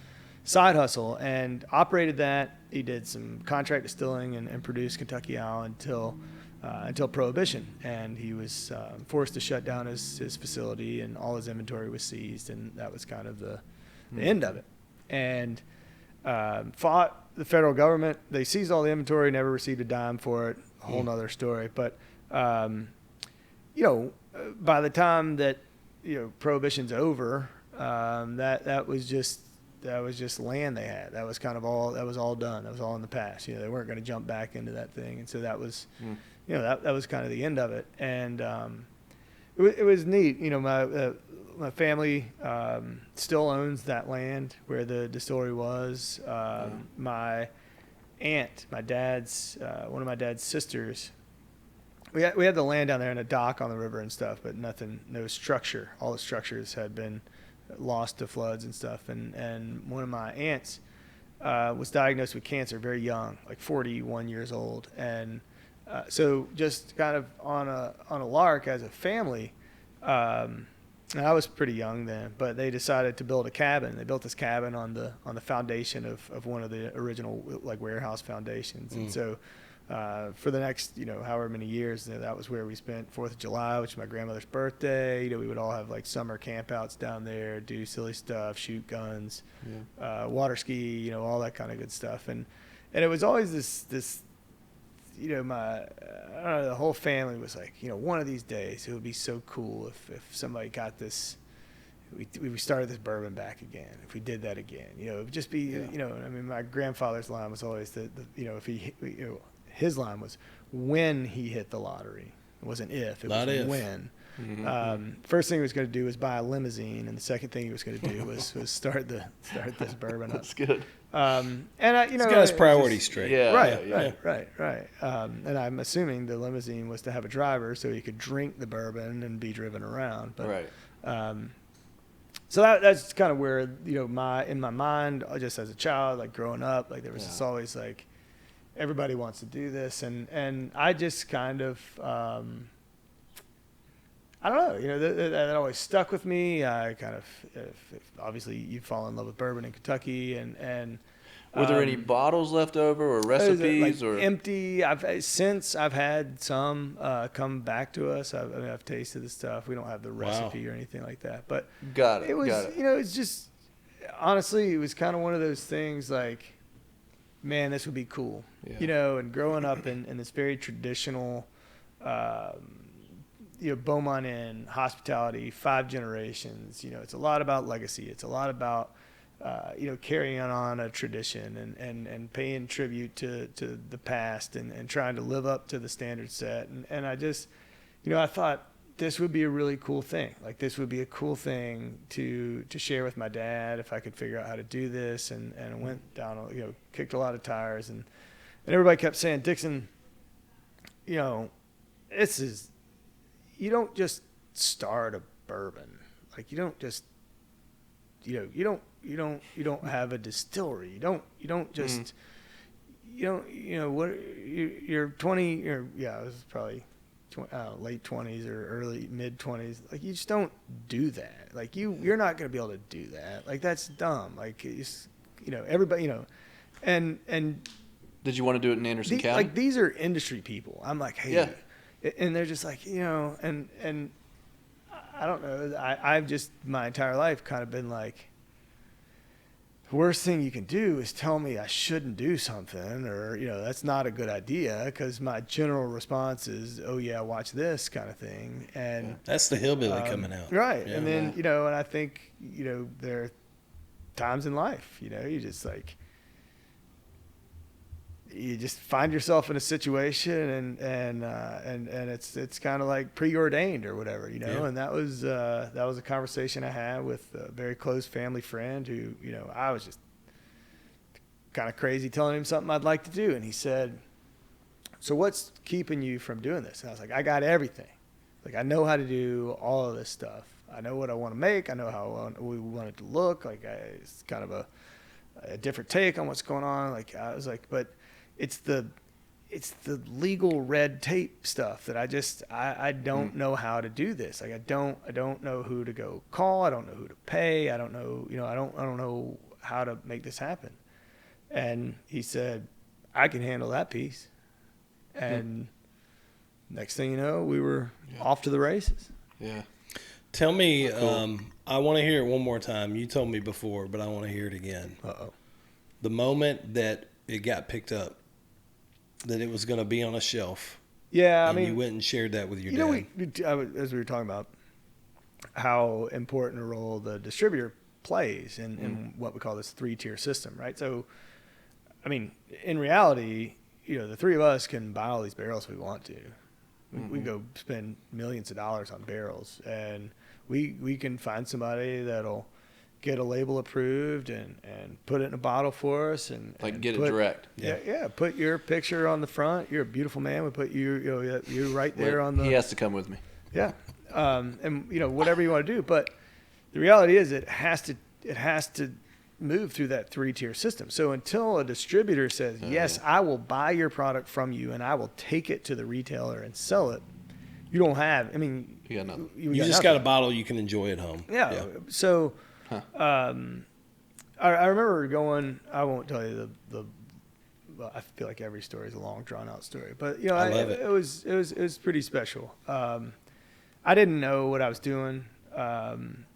side hustle and operated that. He did some contract distilling and produced Kentucky Owl until Prohibition, and he was forced to shut down his facility, and all his inventory was seized, and that was kind of the end of it. And fought the federal government. They seized all the inventory, never received a dime for it. A whole nother story. But by the time that Prohibition's over, that was just land they had. That was kind of all. That was all done. That was all in the past. They weren't going to jump back into that thing, and so that was, that was kind of the end of it. And It was neat. You know, my family still owns that land where the distillery was. My aunt, my dad's one of my dad's sisters. We had the land down there and a dock on the river and stuff, but no structure. All the structures had been lost to floods and stuff. And one of my aunts was diagnosed with cancer very young, like 41 years old. And so just kind of on a lark as a family, and I was pretty young then, but they decided to build a cabin. They built this cabin on the foundation of one of the original like warehouse foundations. And so for the next, however many years, that was where we spent 4th of July, which is my grandmother's birthday. We would all have like summer campouts down there, do silly stuff, shoot guns, water ski, all that kind of good stuff. And it was always this I don't know, the whole family was like, one of these days it would be so cool if somebody got this, we started this bourbon back again. If we did that again, it would just be, I mean, my grandfather's line was always if he, his line was when he hit the lottery. It wasn't if, it was when. Mm-hmm. First thing he was going to do was buy a limousine, and the second thing he was going to do was start this bourbon up. That's good. And I, he's got his priorities straight. Yeah, right. And I'm assuming the limousine was to have a driver so he could drink the bourbon and be driven around. But, right. So that's kind of where in my mind, just as a child, like growing up, like there was just always like everybody wants to do this, and I just kind of. I don't know, that always stuck with me. I kind of, obviously you fall in love with bourbon in Kentucky, and were there any bottles left over or recipes or empty? I've had some come back to us. I've tasted the stuff. We don't have the recipe or anything like that, but it was, it's just, honestly, it was kind of one of those things like, man, this would be cool, and growing up in this very traditional, Beaumont Inn, hospitality, 5 generations. It's a lot about legacy. It's a lot about, carrying on a tradition and paying tribute to the past and trying to live up to the standard set. And I just, I thought this would be a really cool thing. Like this would be a cool thing to share with my dad if I could figure out how to do this. And went down, kicked a lot of tires. And everybody kept saying, Dixon, this is, you don't just start a bourbon. Like you don't just, you don't have a distillery. You don't just, you're 20, I was probably late 20s or early mid 20s. Like you just don't do that. Like you're not going to be able to do that. Like that's dumb. Like it's, everybody, and did you want to do it in Anderson County? Like these are industry people. I'm like, hey. Yeah. And they're just like, and I don't know. I've just my entire life kind of been like, the worst thing you can do is tell me I shouldn't do something or, that's not a good idea because my general response is, oh, yeah, watch this kind of thing. And that's the hillbilly coming out. Right. Yeah. And then, and I think, there are times in life, you just like, you just find yourself in a situation and it's kind of like preordained or whatever, and that was a conversation I had with a very close family friend who, I was just kind of crazy telling him something I'd like to do. And he said, so what's keeping you from doing this? And I was like, I got everything. Like, I know how to do all of this stuff. I know what I want to make. I know how we want it to look. Like, it's kind of a different take on what's going on. Like, I was like, but it's the legal red tape stuff that I don't know how to do this. Like I don't know who to go call. I don't know who to pay. I don't know, I don't know how to make this happen. And he said, I can handle that piece. And next thing you know, we were off to the races. Yeah. Tell me, cool. I want to hear it one more time. You told me before, but I want to hear it again. Uh-oh. The moment that it got picked up, that it was going to be on a shelf. Yeah, you went and shared that with your dad. As we were talking about how important a role the distributor plays in what we call this 3-tier system, right? So, in reality, the three of us can buy all these barrels we want to, We go spend millions of dollars on barrels, and we can find somebody that'll get a label approved and put it in a bottle for us and get it direct. Yeah. Put your picture on the front. You're a beautiful man. We put you right there on the. He has to come with me. Yeah, and whatever you want to do, but the reality is it has to move through that 3-tier system. So until a distributor says, yes, I will buy your product from you and I will take it to the retailer and sell it, you don't have, you got nothing. You just got a bottle you can enjoy at home. Yeah. So I remember going, I won't tell you well, I feel like every story is a long drawn out story, but I love it. It was pretty special. I didn't know what I was doing.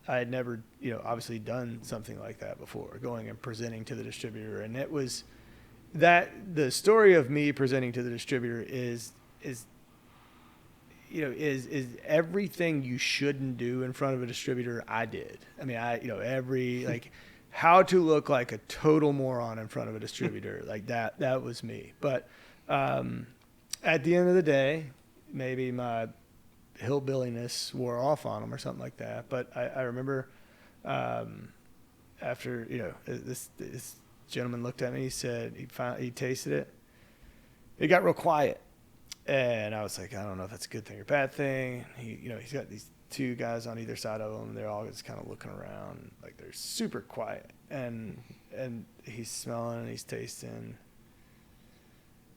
I had never, obviously done something like that before, going and presenting to the distributor. And it was the story of me presenting to the distributor is everything you shouldn't do in front of a distributor. I did. How to look like a total moron in front of a distributor like that was me. But, at the end of the day, maybe my hillbilliness wore off on him or something like that. But I remember after this gentleman looked at me, he said he tasted it. It got real quiet, and I was like, I don't know if that's a good thing or bad thing. He's got these 2 guys on either side of him. They're all just kind of looking around, like they're super quiet, and he's smelling and he's tasting.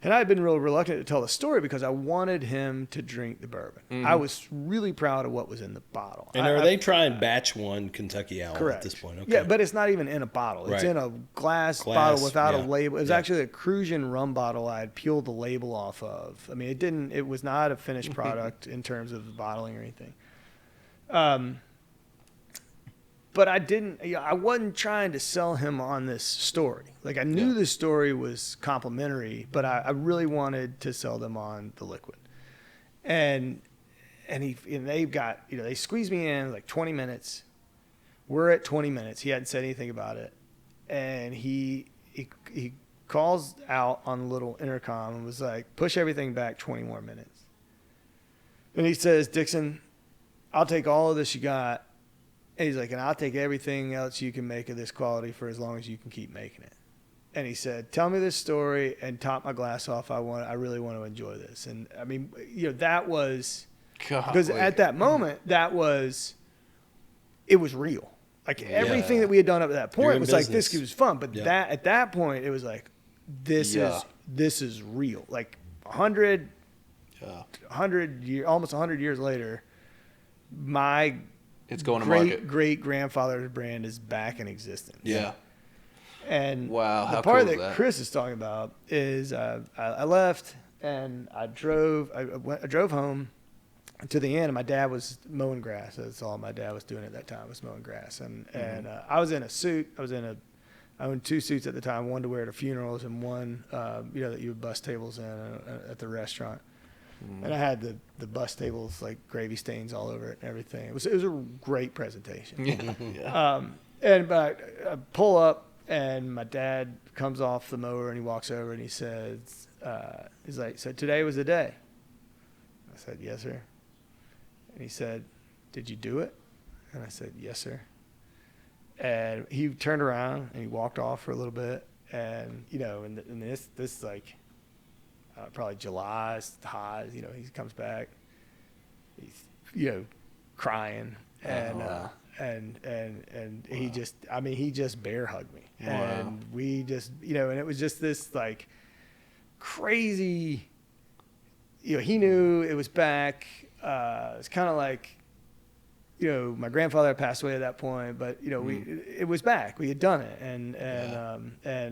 And I had been real reluctant to tell the story because I wanted him to drink the bourbon. Mm-hmm. I was really proud of what was in the bottle. And are they trying batch 1 Kentucky Owl correct. At this point? Okay. Yeah, but it's not even in a bottle. It's in a glass bottle without a label. It was actually a Cruze rum bottle I had peeled the label off of. It was not a finished product in terms of bottling or anything. But I wasn't trying to sell him on this story. Like, I knew the story was complimentary, but I really wanted to sell them on the liquid. And they've got, they squeezed me in like 20 minutes. We're at 20 minutes. He hadn't said anything about it. And he calls out on the little intercom and was like, push everything back 20 more minutes. And he says, Dixon, I'll take all of this you got. And he's like, and I'll take everything else you can make of this quality for as long as you can keep making it. And he said, tell me this story and top my glass off. I really want to enjoy this. And that was, because at that moment, it was real. Like everything that we had done up to that point was like, this was fun. But at that point, it was like, this is real. Like 100 almost 100 years later, it's going to market. Great grandfather's brand is back in existence. Yeah. And wow, the part that Chris is talking about is I left and I drove home to the inn, and my dad was mowing grass. That's all my dad was doing at that time, was mowing grass. And I was in a suit. I owned 2 suits at the time, one to wear at funerals and one that you would bus tables in at the restaurant. And I had the bus tables, like gravy stains all over it and everything. It was a great presentation. But I pull up, and my dad comes off the mower and he walks over and he says, so today was the day. I said, yes, sir. And he said, did you do it? And I said, yes, sir. And he turned around and he walked off for a little bit, and and this like. Probably July, it's hot. He comes back. He's crying, and he just bear hugged me, and we just and it was just this like crazy. He knew it was back. It's kind of like my grandfather had passed away at that point, but it was back. We had done it, and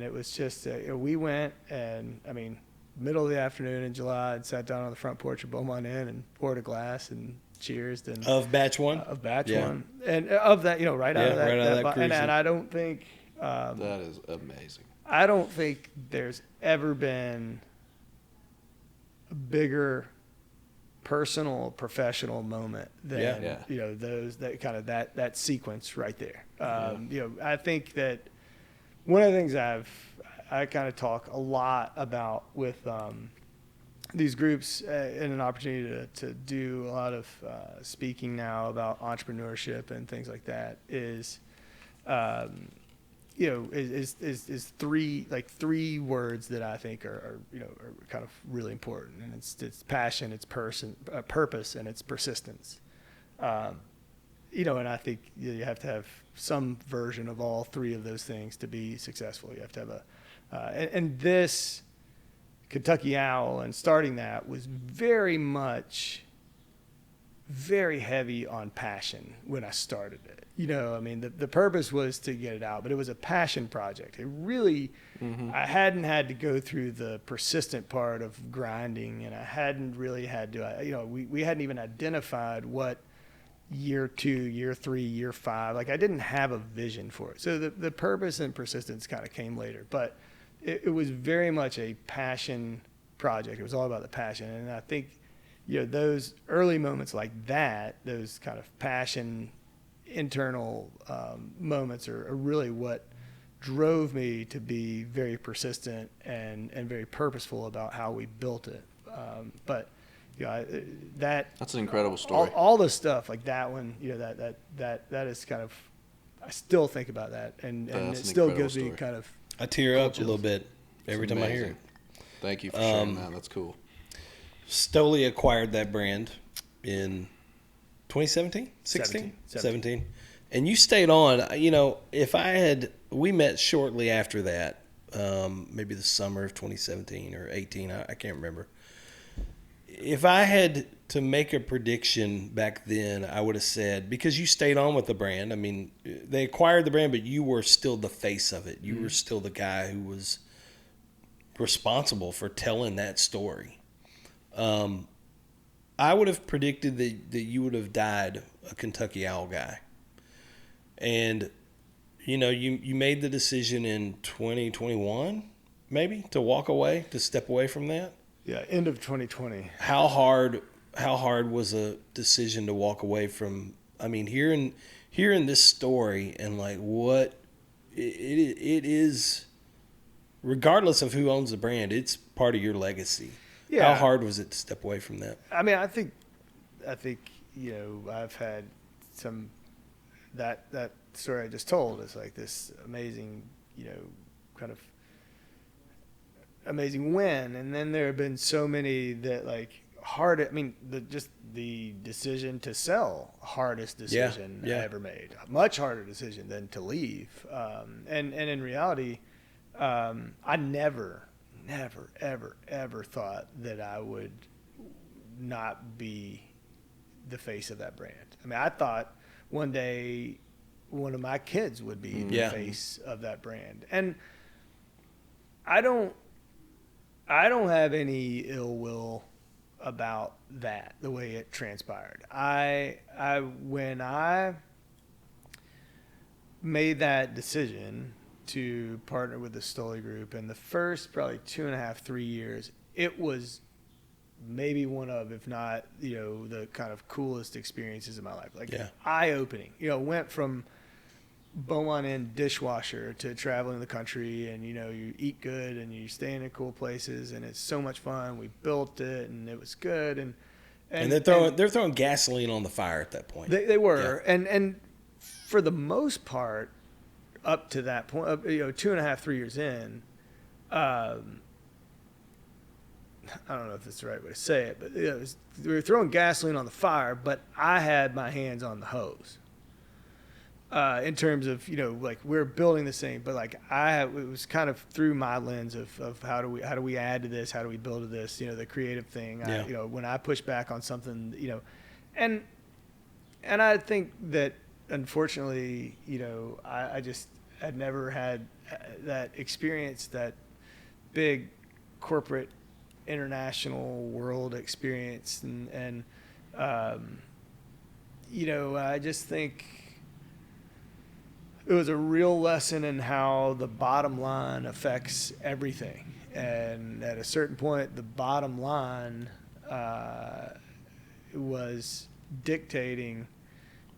it was just we went, and middle of the afternoon in July, and sat down on the front porch of Beaumont Inn and poured a glass and cheers. And of batch 1? Of batch 1. And of that, right out of that. And I don't think... that is amazing. I don't think there's ever been a bigger personal, professional moment than, those, that kind of that sequence right there. I think that one of the things I kind of talk a lot about with these groups and an opportunity to do a lot of speaking now about entrepreneurship and things like that is, is three words that I think are kind of really important, and it's passion, it's purpose, and it's persistence. And I think you have to have some version of all three of those things to be successful. You have to have and this Kentucky Owl and starting that was very heavy on passion when I started it. The purpose was to get it out, but it was a passion project. It really, I hadn't had to go through the persistent part of grinding, and I hadn't really had to, we hadn't even identified what year 2, year 3, year 5, I didn't have a vision for it. So the purpose and persistence kind of came later, but it was very much a passion project. It was all about the passion. And I think, those early moments like that, those kind of passion internal moments are really what drove me to be very persistent and very purposeful about how we built it. That's an incredible story. All the stuff like that one, that is kind of, I still think about that, and it still gives me kind of. I tear up a little bit every time I hear it. Thank you for sharing that. That's cool. Stoli acquired that brand in 2017, 17. And you stayed on. We met shortly after that, maybe the summer of 2017 or 18. I can't remember. If I had to make a prediction back then, I would have said, because you stayed on with the brand. I mean, they acquired the brand, but you were still the face of it. You were still the guy who was responsible for telling that story. I would have predicted that you would have died a Kentucky Owl guy. And, you made the decision in 2021, maybe, to walk away, to step away from that. Yeah, end of 2020. How hard was a decision to walk away from? I mean, hearing this story and what it is, regardless of who owns the brand, it's part of your legacy. Yeah. How hard was it to step away from that? I mean, I think I've had some that story I just told is this amazing, kind of amazing win, and then there have been so many that the decision to sell, hardest decision I ever made, a much harder decision than to leave, and in reality, I never ever thought that I would not be the face of that brand. I mean, I thought one day one of my kids would be the face of that brand, and I don't have any ill will about that, the way it transpired. When I made that decision to partner with the Stoli Group, in the first probably 2.5, 3 years, it was maybe one of, if not, the kind of coolest experiences of my life. Eye-opening. Went from Beaumont Inn dishwasher to traveling the country, and you eat good and you stay in cool places, and it's so much fun. We built it and it was good, and they're throwing gasoline on the fire at that point. They were, and for the most part, up to that point, 2.5, 3 years in, I don't know if that's the right way to say it, but we were throwing gasoline on the fire, but I had my hands on the hose. In terms of, we're building the same, but it was kind of through my lens of how do we add to this? How do we build to this? The creative thing. Yeah. When I push back on something, and I think that unfortunately, I just had never had that experience, that big corporate international world experience. And I just think it was a real lesson in how the bottom line affects everything. And at a certain point, the bottom line was dictating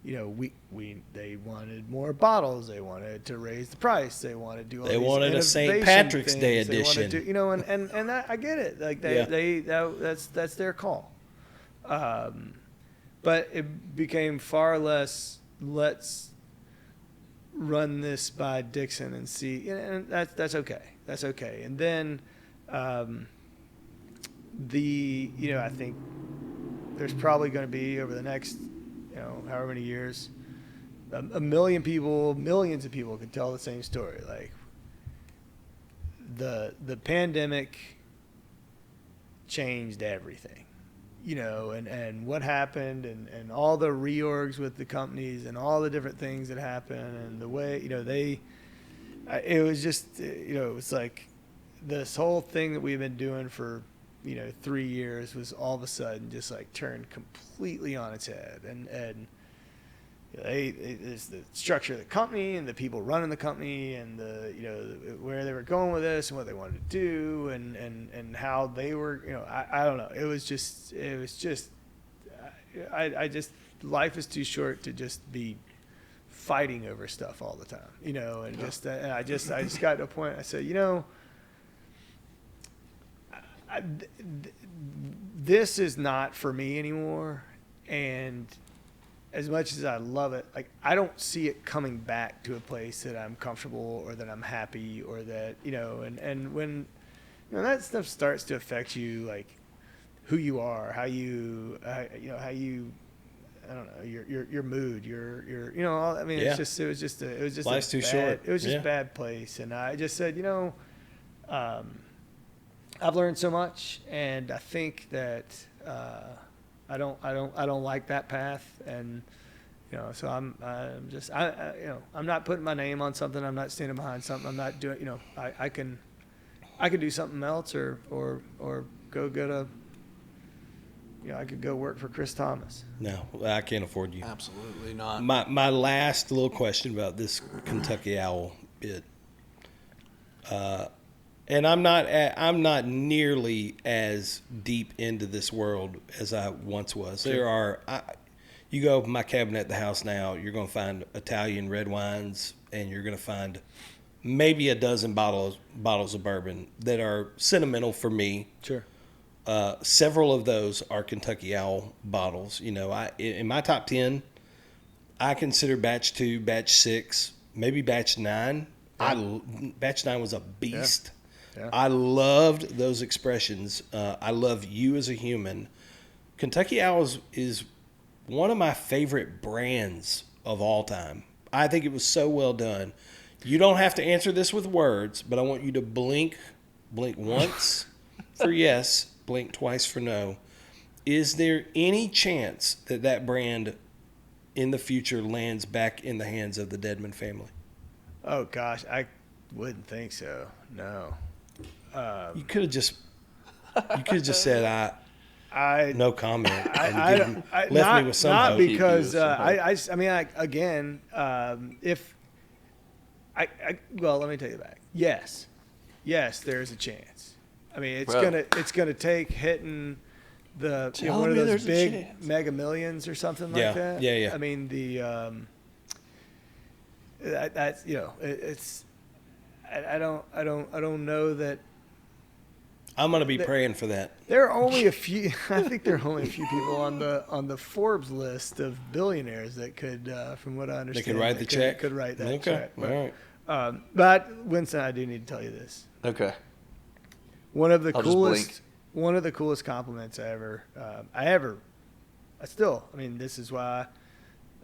they wanted more bottles. They wanted to raise the price. They wanted to do all They these wanted a St. innovation Patrick's things. Day They wanted edition. to, and that, I get it. Like that's their call. But it became far less, let's run this by Dixon and see, and that's okay. That's okay. And then I think there's probably going to be over the next, however many years, a million people, millions of people can tell the same story. Like the pandemic changed everything, and what happened and all the reorgs with the companies and all the different things that happened and the way, it was just, it was like this whole thing that we've been doing for 3 years was all of a sudden just like turned completely on its head, and it's the structure of the company and the people running the company and where they were going with this and what they wanted to do and how they were, I don't know. It was just life is too short to just be fighting over stuff all the time, and I just got to a point. I said, this is not for me anymore. And as much as I love it, like I don't see it coming back to a place that I'm comfortable or that I'm happy or that, and when that stuff starts to affect you, like who you are, how you I don't know, your mood, Yeah. it was just Life's too short. It was just Yeah. a bad place. And I just said, I've learned so much, and I think that I don't like that path, and so I'm not putting my name on something. I'm not standing behind something. I'm not doing. I can do something else, or go get a. I could go work for Chris Thomas. No, I can't afford you. Absolutely not. My last little question about this Kentucky Owl bit. And I'm not nearly as deep into this world as I once was. Sure. You go open my cabinet at the house now, you're going to find Italian red wines, and you're going to find maybe a dozen bottles of bourbon that are sentimental for me. Sure. Several of those are Kentucky Owl bottles. In my top 10, I consider batch 2, batch 6, maybe batch 9. Yeah. Batch 9 was a beast. Yeah. I loved those expressions. I love you as a human. Kentucky Owls is one of my favorite brands of all time. I think it was so well done. You don't have to answer this with words, but I want you to blink once for yes, blink twice for no. Is there any chance that brand in the future lands back in the hands of the Dedman family? Oh gosh, I wouldn't think so. No. You could have just said no comment and left me with some not hope. because well, let me take it back. Yes, there's a chance. I mean, it's gonna take hitting the one of those big Mega Millions or something like that. Yeah. I mean that's it's. I don't know that. I'm going to be praying for that. There are only a few. I think there are only a few people on the Forbes list of billionaires that could, from what I understand, They could write the check. Could write that Okay. check. All right. But Winston, I do need to tell you this. Okay. One of the I'll just blink. coolest compliments I ever. This is why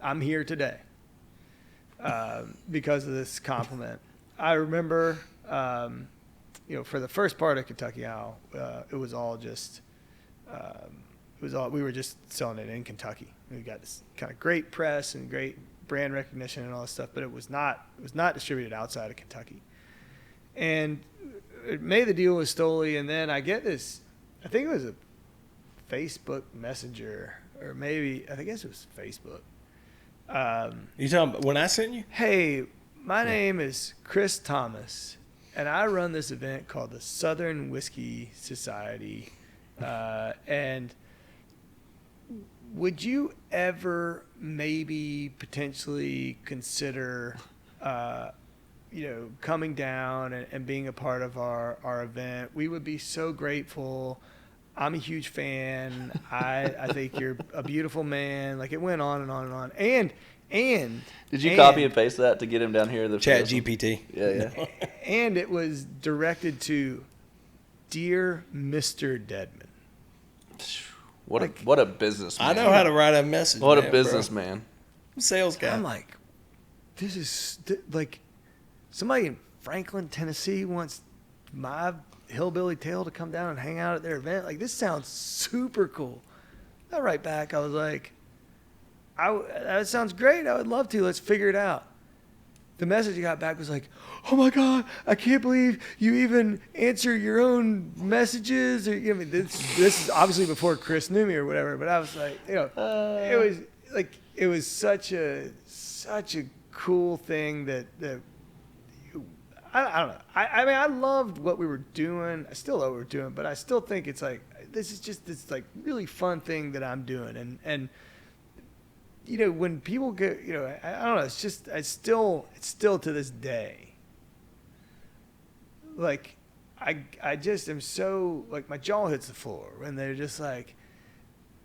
I'm here today. Because of this compliment. I remember, for the first part of Kentucky Owl, it was all just, we were just selling it in Kentucky. We got this kind of great press and great brand recognition and all this stuff, but it was not distributed outside of Kentucky. And it made the deal with Stoli, and then I get this, I think it was a Facebook Messenger, or maybe, I guess it was Facebook. You talking about when I sent you? Hey, my name is Chris Thomas, and I run this event called the Southern Whiskey Society. And Would you ever maybe potentially consider, coming down and being a part of our event? We would be so grateful. I'm a huge fan. I think you're a beautiful man. Like, it went on and on and on. And did you copy and paste that to get him down here? The Chat GPT. Yeah. And it was directed to Dear Mr. Dedman. What a businessman. I know how to write a message. What man, a businessman. I'm a sales guy. I'm like, this is like somebody in Franklin, Tennessee wants my hillbilly tale to come down and hang out at their event. Like, this sounds super cool. I write back. I was like, that sounds great. I would love to. Let's figure it out. The message I got back was like, oh my God, I can't believe you even answer your own messages. Or, this is obviously before Chris knew me or whatever, but I was like, it was such a cool thing that I don't know. I mean, I loved what we were doing. I still love what we're doing, but I still think it's like, this is just this like really fun thing that I'm doing. And when people get, I don't know, it's still to this day. Like, I just am so, like, my jaw hits the floor when they're just like,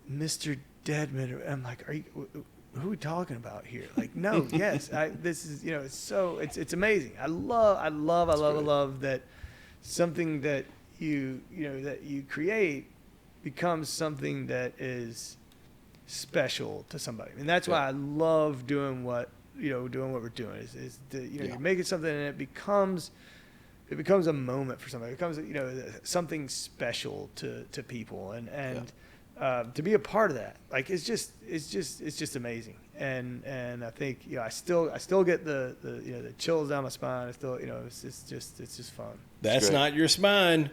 Mr. Dedman. I'm like, who are we talking about here? Like, no, yes, this is, it's amazing. I love that something that that you create becomes something that is special to somebody. And that's why I love doing what we're doing is you're making something and it becomes a moment for somebody. It becomes something special to people and to be a part of that, like, it's just amazing. And I think I still get the chills down my spine. I still it's just fun. That's not your spine.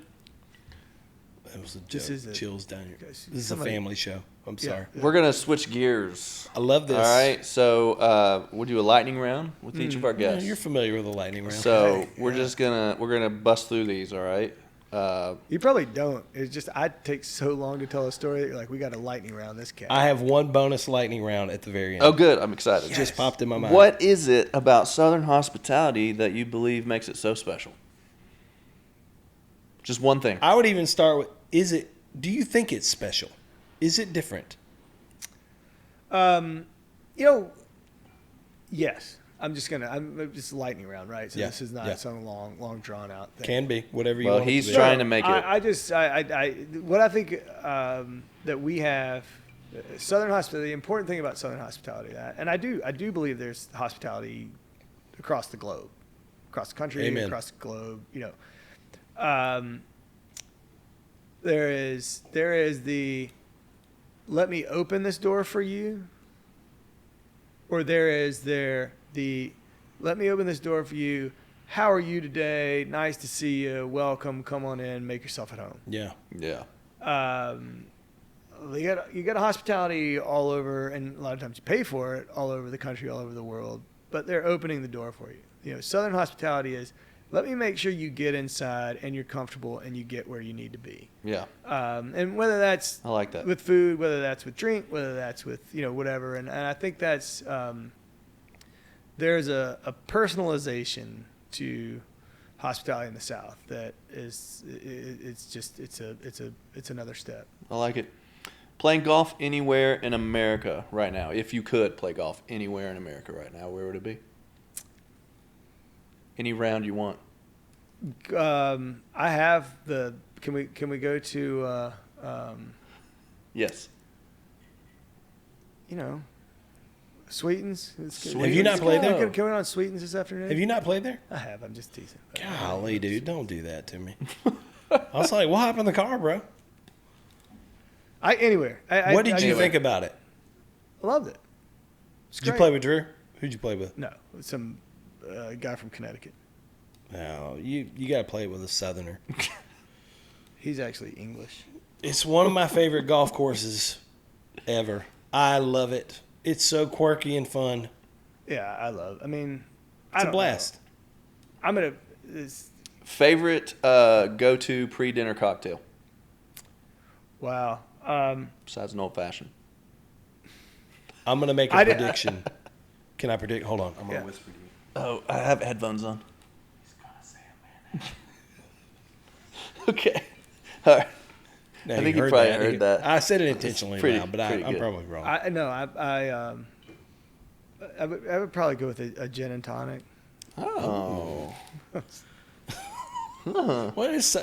That was a joke. This is chills down your. This is a family show. I'm sorry. We're gonna switch gears. I love this. All right, so we'll do a lightning round with each of our guests. Yeah, you're familiar with the lightning round. So we're gonna bust through these. All right. You probably don't. It's just I take so long to tell a story that you're like, we got a lightning round this cat. I have one bonus lightning round at the very end. Oh, good. I'm excited. It just popped in my mind. What is it about Southern hospitality that you believe makes it so special? Just one thing. I would even start with, do you think it's special? Is it different? Yes. I'm just lightning round, right? So this is not some long drawn out thing. Can be whatever you want. Well, he's trying to make it. What I think that we have Southern hospitality. The important thing about Southern hospitality, and I do believe there's hospitality across the globe, across the country, Amen. across the globe. There is the let me open this door for you, or there is the let me open this door for you. How are you today? Nice to see you. Welcome. Come on in. Make yourself at home. Yeah. Yeah. You got a hospitality all over, and a lot of times you pay for it all over the country, all over the world. But they're opening the door for you. Southern hospitality is, let me make sure you get inside and you're comfortable and you get where you need to be. Yeah. And whether that's I like that. with food, whether that's with drink, whether that's with whatever. And I think that's there's a personalization to hospitality in the South that is it's another step. I like it. Playing golf anywhere in America right now. If you could play golf anywhere in America right now, where would it be? Any round you want. I have the. Can we go to? Yes. Sweetens. Have you not played there? Can we go on Sweetens this afternoon? Have you not played there? I have. I'm just teasing. Golly, dude, don't do that to me. I was like, what happened in the car, bro? What did you think about it? I loved it. Did you play with Drew? Who'd you play with? No, some guy from Connecticut. No, you got to play with a Southerner. He's actually English. It's one of my favorite golf courses ever. I love it. It's so quirky and fun. Yeah, I love. I mean, it's a blast. Favorite go-to pre-dinner cocktail? Wow. Besides an old fashioned. I'm going to make a prediction. Can I predict? Hold on. I'm going to whisper to you. Oh, I have headphones on. He's going to say a mayonnaise. Okay. All right. Now, I think you probably heard that. I said it intentionally loud, but I'm good. probably wrong. I would probably go with a gin and tonic. Oh. Well, it's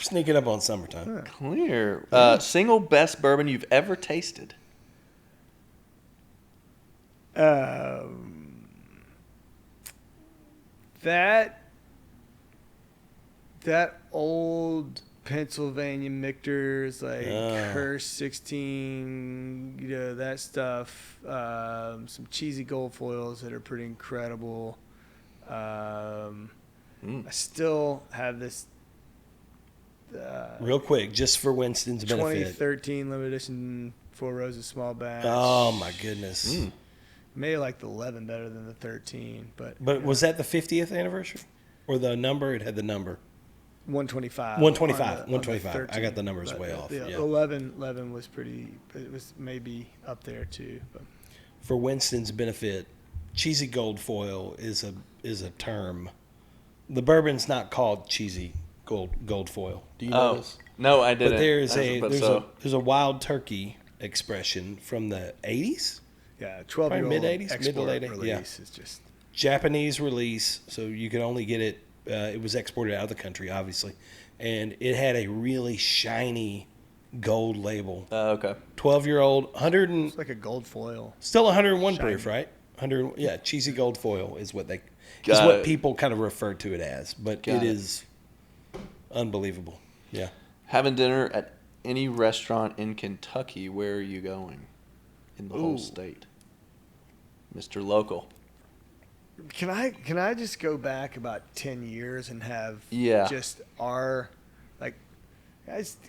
sneaking up on summertime. Clear. Single best bourbon you've ever tasted? That old Pennsylvania Michter's, like Curse 16, that stuff. Some cheesy gold foils that are pretty incredible. I still have this. Real quick, just for Winston's benefit. 2013 limited edition Four Roses small batch. Oh my goodness. Maybe like the 11 better than the 13, but was that the 50th anniversary, or the number? It had the number. 125. 125. I got the numbers way off. The Yeah. 11 was pretty. It was maybe up there too. But. For Winston's benefit, cheesy gold foil is a term. The bourbon's not called cheesy gold foil. Do you know this? No, I didn't. But there's a wild turkey expression from the 80s. Yeah, 12-year-old mid-'80s, export mid to late 80s, release is just Japanese release, so you could only get it. It was exported out of the country, obviously, and it had a really shiny gold label. Okay. 12-year-old, it's like a gold foil. Still 101 shiny. proof, right? 100. Yeah, cheesy gold foil is what people kind of refer to it as, but it is unbelievable. Yeah. Having dinner at any restaurant in Kentucky, where are you going? In the whole state, Mr. Local. Can I just go back about 10 years and have just our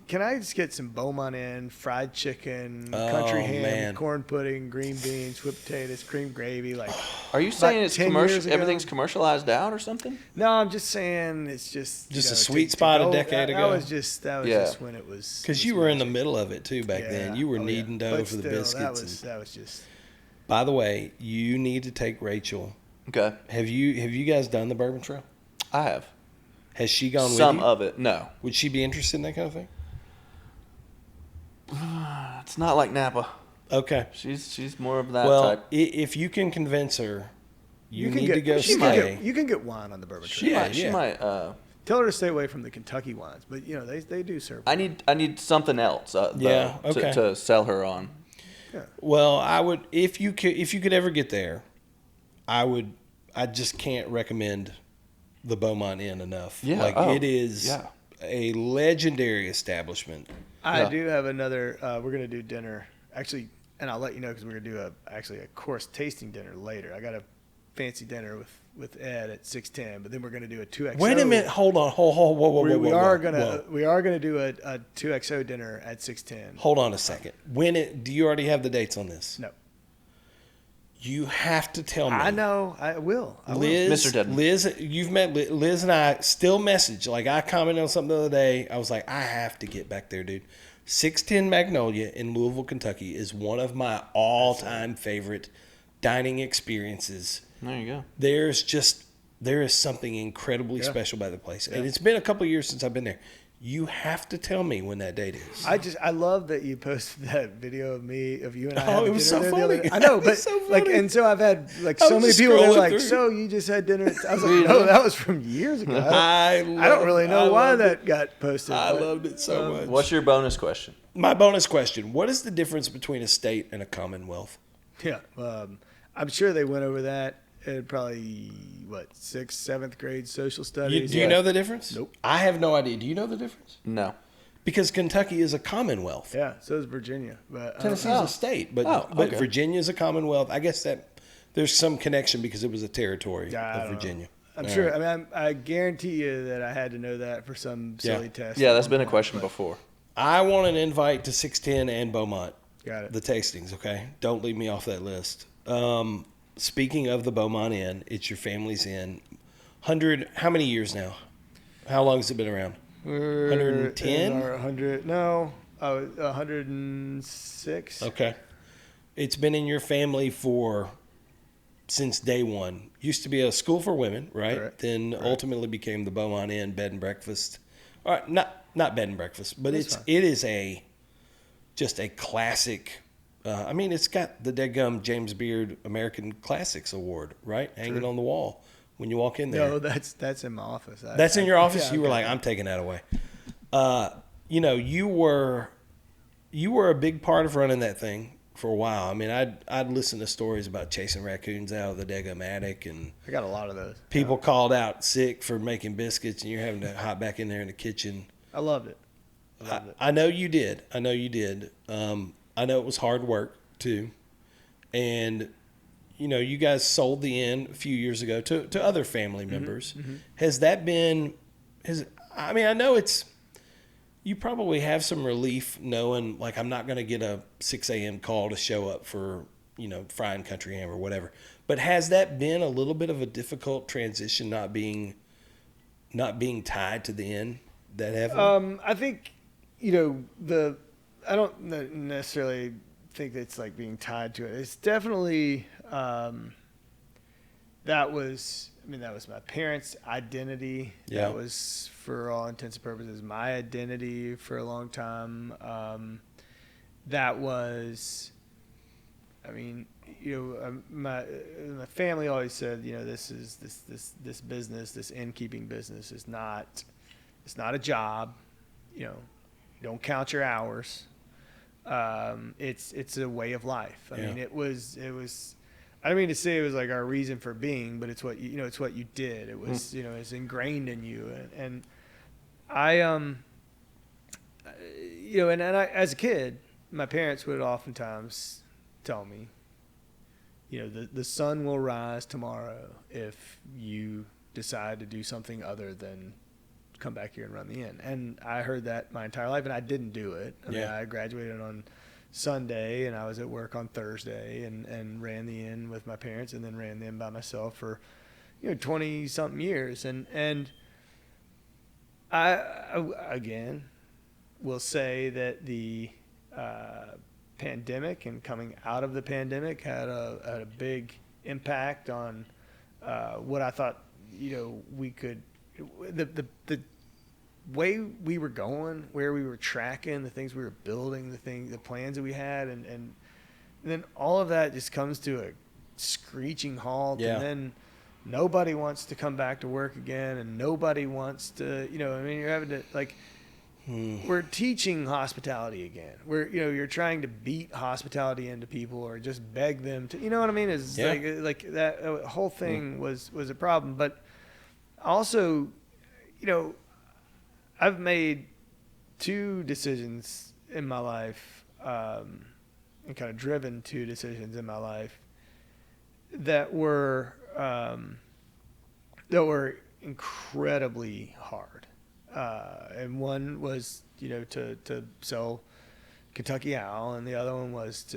can I just get some Beaumont Inn, fried chicken, country ham, corn pudding, green beans, whipped potatoes, cream gravy? Like, are you saying it's commercial? Everything's commercialized out or something? No, I'm just saying it's just a sweet spot a decade ago. That was just when it was. Because you were in the middle of it too back then. You were kneading dough for the biscuits. That was just. By the way, you need to take Rachel. Okay. Have you guys done the Bourbon Trail? I have. Has she gone with you? Some of it, no. Would she be interested in that kind of thing? It's not like Napa. Okay. She's more of that type. Well, if you can convince her, you need to go stay. You can get wine on the Bourbon Trail. She might. Tell her to stay away from the Kentucky wines, but they do serve. I need something else. To sell her on. Yeah. Well, I would if you could ever get there, I just can't recommend the Beaumont Inn enough. Yeah. It is a legendary establishment. I do have another. We're gonna do dinner actually, and I'll let you know because we're gonna do a course tasting dinner later. I got a fancy dinner with Ed at 6:10, but then we're gonna do a 2XO. Wait a minute, hold on, whoa. We are gonna do a 2XO dinner at 6:10. Hold on a second. Do you already have the dates on this? No. You have to tell me. I know. I will. Liz, Mr. Dedman. Liz, you've met Liz and I still message. Like I commented on something the other day. I was like, I have to get back there, dude. 610 Magnolia in Louisville, Kentucky is one of my all-time favorite dining experiences. There you go. There is something incredibly special about the place. And it's been a couple of years since I've been there. You have to tell me when that date is. I love that you posted that video of you and I. Oh, it was so funny. I know, but so funny. and so I've had so many people that are like, so you just had dinner. I was like, no, that was from years ago. I don't really know why that got posted. I loved it so much. What's your bonus question? My bonus question: what is the difference between a state and a commonwealth? Yeah, I'm sure they went over that. Probably 6th, 7th grade social studies. Do you know the difference? Nope. I have no idea. Do you know the difference? No. Because Kentucky is a commonwealth. Yeah, so is Virginia. But Tennessee's a state, but Virginia is a commonwealth. I guess that there's some connection because it was a territory of Virginia. I'm sure. Right. I mean, I guarantee you that I had to know that for some silly test. Yeah, that's been a question before. I want an invite to 610 and Beaumont. Got it. The tastings, okay? Don't leave me off that list. Speaking of the Beaumont Inn, it's your family's inn. How many years now? How long has it been around? 110? 100. No, 106. Okay. it's been in your family since day one. Used to be a school for women, right? Correct. Then ultimately became the Beaumont Inn bed and breakfast. All right, not bed and breakfast, but That's fine. it is just a classic. I mean, it's got the deadgum James Beard American Classics Award, right, hanging on the wall when you walk in there. No, that's in my office. That's in your office. Yeah, You were okay. like, I'm taking that away. You were a big part of running that thing for a while. I mean, I'd listen to stories about chasing raccoons out of the deadgum attic, and I got a lot of those. people called out sick for making biscuits, and you're having to hop back in there in the kitchen. I loved it. I know you did. I know it was hard work too, and you guys sold the inn a few years ago to other family members. Mm-hmm. Has that been? I mean, I know it's. You probably have some relief knowing, like, I'm not going to get a 6 a.m. call to show up for frying country ham or whatever. But has that been a little bit of a difficult transition, not being tied to the inn that heavily? I think I don't necessarily think it's like being tied to it. It's definitely that was my parents' identity. Yeah. That was, for all intents and purposes, my identity for a long time. That was, my family always said, this business, this innkeeping business it's not a job. Don't count your hours. It's a way of life. I mean, it was. I don't mean to say it was like our reason for being, but it's what it's what you did. It was, it's ingrained in you. And I, and I, as a kid, my parents would oftentimes tell me, the sun will rise tomorrow if you decide to do something other than come back here and run the inn. And I heard that my entire life, and I didn't do it. I mean, I graduated on Sunday, and I was at work on Thursday, and ran the inn with my parents, and then ran the inn by myself for 20 something years. And I again will say that the pandemic and coming out of the pandemic had a big impact on what I thought we could, the way we were going, where we were tracking, the things we were building, the plans that we had, and then all of that just comes to a screeching halt. Yeah. And then nobody wants to come back to work again, and nobody wants to, you're having to, like, we're teaching hospitality again. You're trying to beat hospitality into people, or just beg them to, what I mean? It's like that whole thing was a problem. But also, I've made 2 decisions in my life, and kind of driven 2 decisions in my life that were incredibly hard. And one was, to sell Kentucky Owl, and the other one was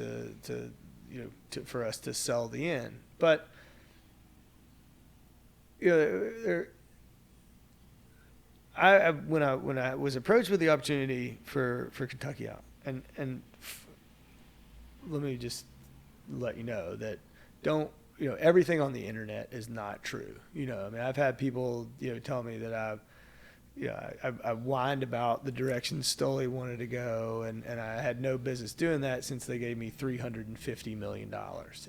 for us to sell the inn. But when I was approached with the opportunity for Kentucky Owl, and let me just let you know that everything on the internet is not true. I've had people tell me that I whined about the direction Stoli wanted to go, and I had no business doing that since they gave me $350 million.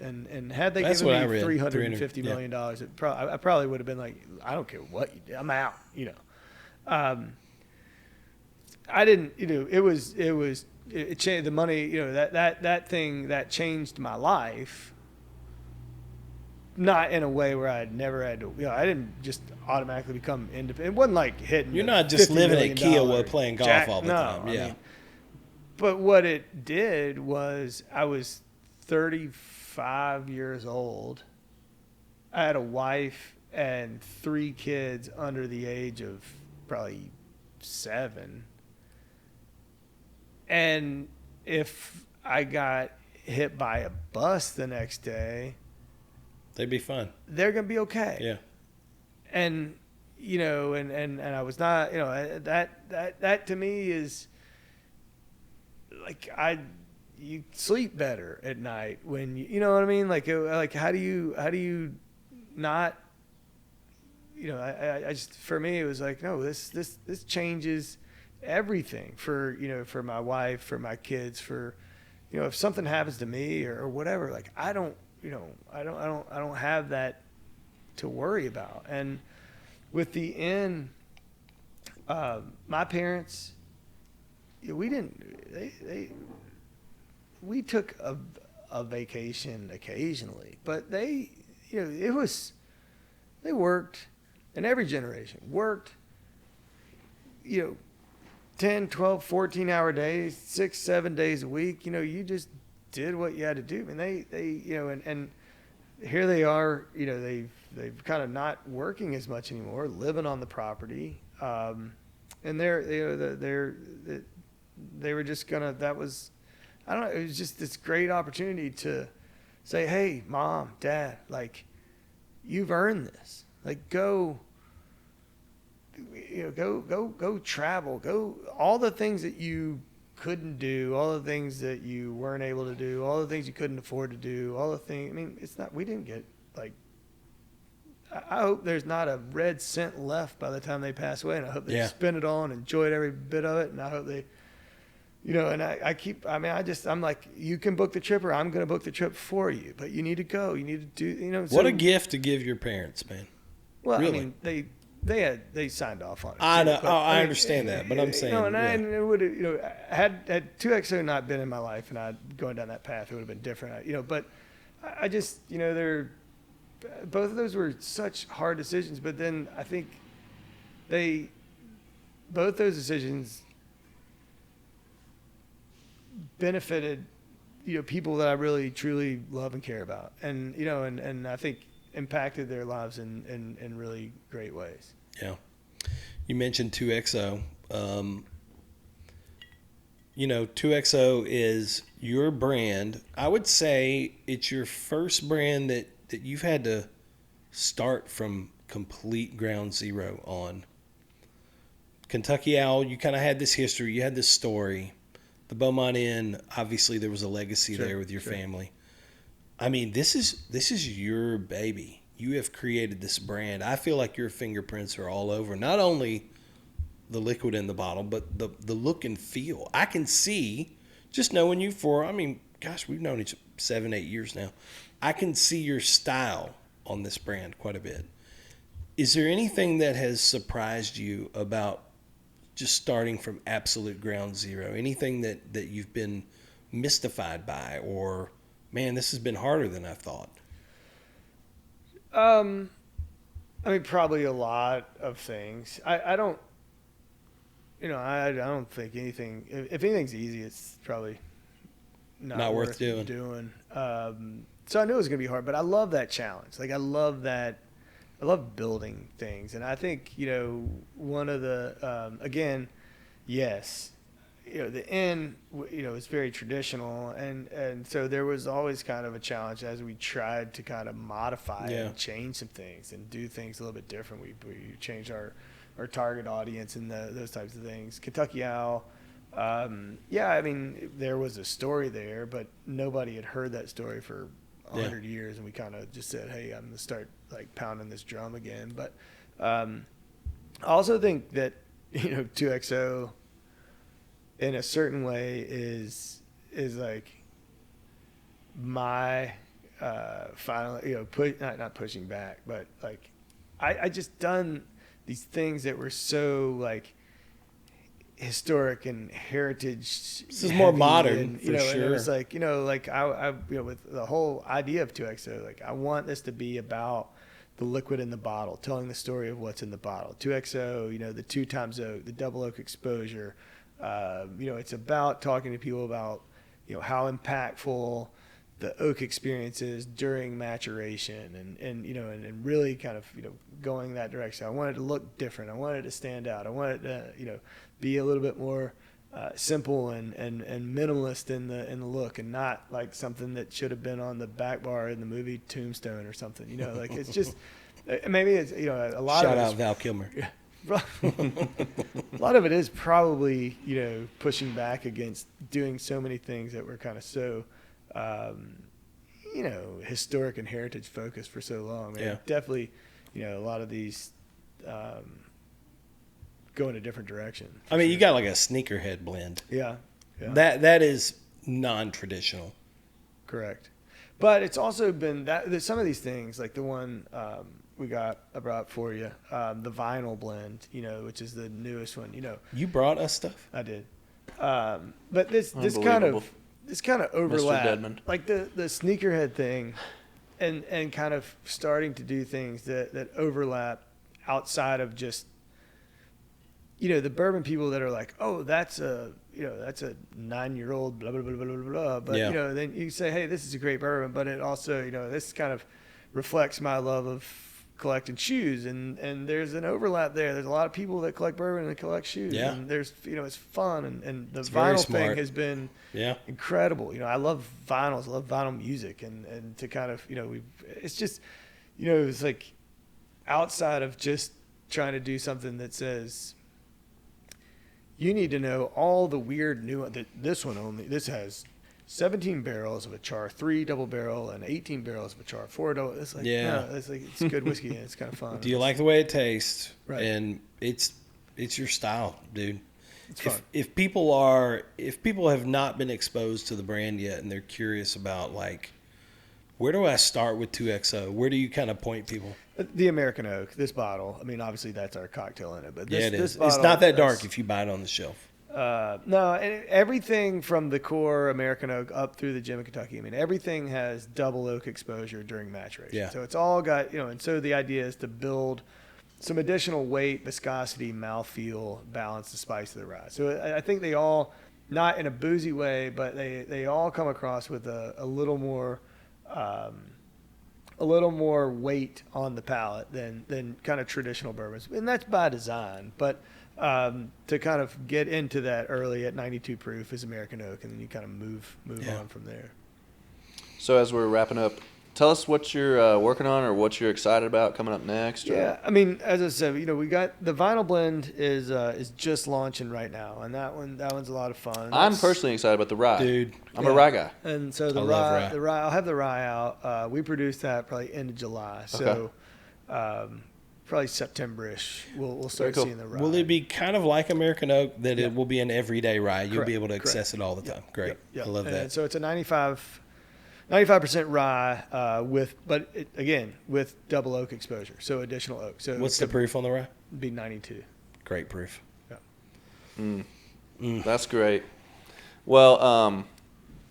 And had they given me $350 million, I probably would have been like, I don't care what you do, I'm out. I didn't. It changed the money. That thing that changed my life. Not in a way where I'd never had to. I didn't just automatically become independent. It wasn't like hitting. You're not just living at Kiowa playing golf all the time. Yeah. But what it did was, I was 35 years old. I had a wife and 3 kids under the age of probably 7. And if I got hit by a bus the next day, they'd be fine. They're going to be okay. Yeah. And, and I was not, that to me is like, you sleep better at night when you know what I mean? Like how do you not, I just, for me, it was like, no, this changes everything for my wife, for my kids, for, if something happens to me or whatever, like I don't have that to worry about. And with the inn, my parents, we took a vacation occasionally, but they worked, and every generation worked, 10, 12, 14-hour days, 6, 7 days a week. You just did what you had to do. I mean, they and here they are, they've kind of not working as much anymore, living on the property. And they were just gonna, that was, I don't know, it was just this great opportunity to say, hey, Mom, Dad, like, you've earned this. Like, go travel, go, all the things that you couldn't do, all the things that you weren't able to do, all the things you couldn't afford to do, all the things, I mean, we didn't get, like, I hope there's not a red cent left by the time they pass away, and I hope they spend it all and enjoyed every bit of it, and I hope they, and I'm like, you can book the trip, or I'm going to book the trip for you, but you need to go, you need to do, What a gift to give your parents, man. Well, really? I mean, they signed off on it. I know. I understand that, but I'm saying, and it would have, had 2XO not been in my life and I'd going down that path, it would have been different. But I just, both of those were such hard decisions. But then I think both those decisions benefited, people that I really truly love and care about, and and I think impacted their lives in really great ways. Yeah. You mentioned 2XO. 2XO is your brand. I would say it's your first brand that you've had to start from complete ground zero on. Kentucky Owl, you kind of had this history. You had this story. The Beaumont Inn, obviously there was a legacy there with your family. I mean, this is your baby. You have created this brand. I feel like your fingerprints are all over not only the liquid in the bottle, but the look and feel. I can see, just knowing you we've known each 7, 8 years now. I can see your style on this brand quite a bit. Is there anything that has surprised you about just starting from absolute ground zero? Anything that you've been mystified by, or, man, this has been harder than I thought? Probably a lot of things. I don't, I don't think anything, if anything's easy, it's probably not worth doing. So I knew it was going to be hard, but I love that challenge. Like, I love building things. And I think, one of the, again, yes, the inn, is very traditional, and so there was always kind of a challenge as we tried to kind of modify and change some things and do things a little bit different. We changed our target audience and those types of things. Kentucky Owl, there was a story there, but nobody had heard that story for 100 years, and we kind of just said, hey, I'm going to start like pounding this drum again. But I also think that 2XO in a certain way is like my final, not pushing back, but like I just done these things that were so like historic and heritage. This is more modern, and, for sure. And it was like, I with the whole idea of 2XO, like I want this to be about the liquid in the bottle, telling the story of what's in the bottle. 2XO, the 2 times oak, the double oak exposure. It's about talking to people about, how impactful the oak experience is during maturation, and really kind of, going that direction. I wanted to look different. I wanted to stand out. I wanted to, be a little bit more simple and minimalist in the look, and not like something that should have been on the back bar in the movie Tombstone or something. Like it's just maybe it's a lot. Shout of out Val Kilmer. a lot of it is probably, pushing back against doing so many things that were kind of so, historic and heritage focused for so long. And definitely, a lot of these go in a different direction. I mean, you got like a sneakerhead blend. Yeah. That is non-traditional. Correct. But it's also been there's some of these things, like the one I brought for you, the vinyl blend, which is the newest one. You brought us stuff? I did. But this kind of overlap, Mr. Dedman. like the sneakerhead thing, and kind of starting to do things that overlap outside of just the bourbon people that are like, oh, that's a 9-year-old blah blah blah blah blah blah. But then you say, hey, this is a great bourbon, but it also this kind of reflects my love of collecting shoes, and there's an overlap there. There's a lot of people that collect bourbon and collect shoes, and there's it's fun, and the vinyl thing has been incredible. I love vinyls, I love vinyl music, and to kind of it's just it's like outside of just trying to do something that says you need to know all the weird this has 17 barrels of a char 3 double barrel and 18 barrels of a char 4 double. It's like, it's good whiskey and it's kind of fun. Do you like the way it tastes? Right. And it's your style, dude. It's fun. If people have not been exposed to the brand yet and they're curious about like, where do I start with 2XO? Where do you kind of point people? The American Oak, this bottle. I mean, obviously that's our cocktail in it, but it is. This bottle, it's not that dark if you buy it on the shelf. No, and everything from the core American Oak up through the Gem of Kentucky. I mean, everything has double oak exposure during maturation. Yeah. So it's all got, and so the idea is to build some additional weight, viscosity, mouthfeel, balance the spice of the rye. So I think they all, not in a boozy way, but they all come across with a little more weight on the palate than kind of traditional bourbons, and that's by design. But to kind of get into that early at 92 proof is American Oak, and then you kind of move on from there. So as we're wrapping up, tell us what you're working on or what you're excited about coming up next. Or... Yeah, I mean, as I said, we got the vinyl blend is just launching right now, and that one's a lot of fun. I'm personally excited about the rye. Dude, I'm a rye guy. And so the rye, I'll have the rye out. We produced that probably end of July, so probably September-ish we'll start seeing the rye. Will it be kind of like American Oak that it will be an everyday rye? You'll Correct. be able to access it all the time. Great. Yep. I love that. And so it's a 95% rye with double oak exposure, so additional oak. So what's the proof on the rye? Be 92. Great proof. Yeah. That's great. Well,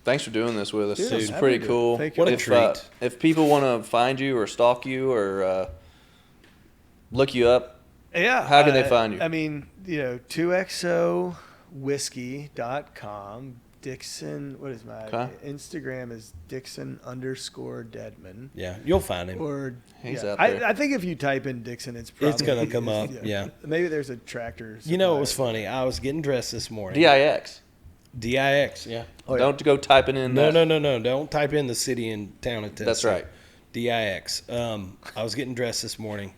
thanks for doing this with us. Dude, It's pretty cool. Thank you. What a treat. If people want to find you or stalk you or look you up, how can they find you? I mean, 2xowhiskey.com. Dixon, what is my Instagram is Dixon_Dedman. Yeah, you'll find him. Or He's out there. I think if you type in Dixon, it's going to come up. Yeah. Maybe there's a tractor. It was funny. I was getting dressed this morning. DIX. Yeah. Oh, yeah. Don't go typing in. No. Don't type in the city and town of Tennessee. That's right. DIX. I was getting dressed this morning,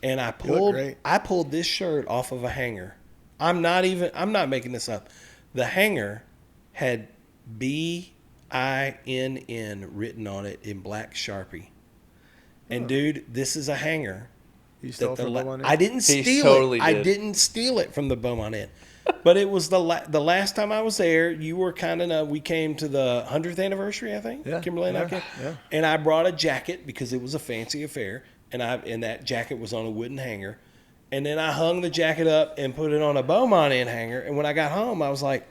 and I great. pulled this shirt off of a hanger. I'm not making this up. The hanger had BINN written on it in black Sharpie. And dude, this is a hanger. You stole from Beaumont Inn? I didn't steal totally it. I did. didn't steal it from the Beaumont Inn. But it was the last time I was there, you were we came to the 100th anniversary, I think. Yeah. Kimberly and I came. Yeah. And I brought a jacket because it was a fancy affair. And that jacket was on a wooden hanger. And then I hung the jacket up and put it on a Beaumont Inn hanger. And when I got home, I was like,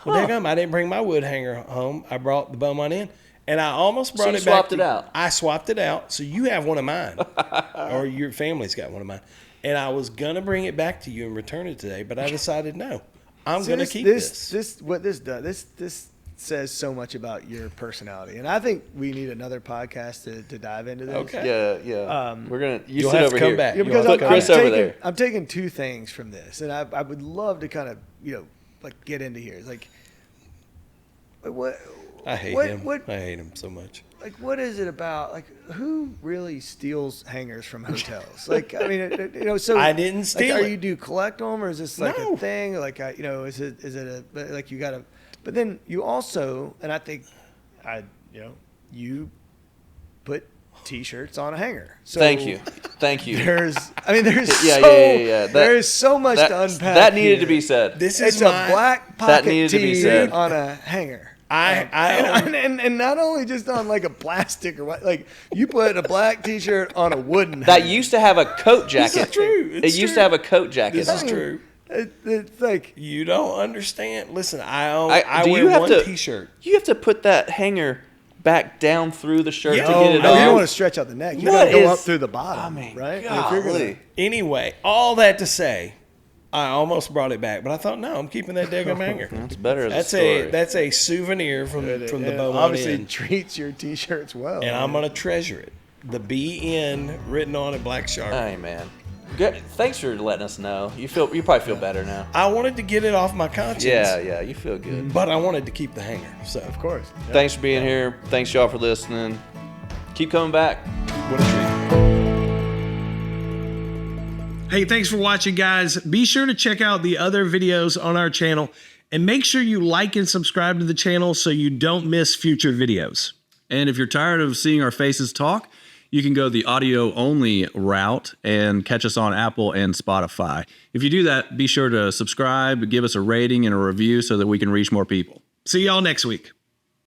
well, daggum, I didn't bring my wood hanger home. I brought the Beaumont Inn. And I almost brought it back. Swapped it out. I swapped it out. So you have one of mine. Or your family's got one of mine. And I was going to bring it back to you and return it today. But I decided, no, I'm going to keep this. What this does, this says so much about your personality. And I think we need another podcast to dive into this. Okay. Yeah. We're going to, you'll sit have over to come here. back. Yeah, because Put Chris over there. I'm taking two things from this. And I would love to kind of, get into here. It's like, I hate him. I hate him so much. Like, what is it about? Like, who really steals hangers from hotels? Like, I mean, you know, so I didn't steal like, it. do you collect them, or is this like No. a thing? Like, you know, is it like you got to? But then you also, and I think, you put T-shirts on a hanger. So Thank you. There's Yeah. There's so much to unpack. That needed here. to be said. This It's is a my, black That pocket needed to be tee said. on a hanger. I And not only just on like a plastic or what, like you put a black T-shirt on a wooden. That hanger. used to have a coat jacket. This is true. It used to have a coat jacket. This is on. true. It's like You don't understand. Listen, I Do wear you have one to- T-shirt. You have to put that hanger back down through the shirt to Yeah. get it no, on. you don't want to stretch out the neck. You What got to go is- up through the bottom, I mean, right? golly. Anyway, all that to say, I almost brought it back, but I thought, no, I'm keeping that daggum hanger. That's better as a story. That's a souvenir from the Beaumont obviously Inn, treats your T-shirts well. and I'm gonna treasure it. The BN written on it, black sharp. Hey, man. Good. Thanks for letting us know. You probably feel better now. I wanted to get it off my conscience. Yeah, you feel good. But I wanted to keep the hanger. So Of course. Yeah. Thanks for being here. Thanks y'all for listening. Keep coming back. what a treat. Hey, thanks for watching, guys. Be sure to check out the other videos on our channel and make sure you like and subscribe to the channel so you don't miss future videos. And if you're tired of seeing our faces talk, you can go the audio only route and catch us on Apple and Spotify. If you do that, be sure to subscribe, give us a rating and a review so that we can reach more people. See y'all next week.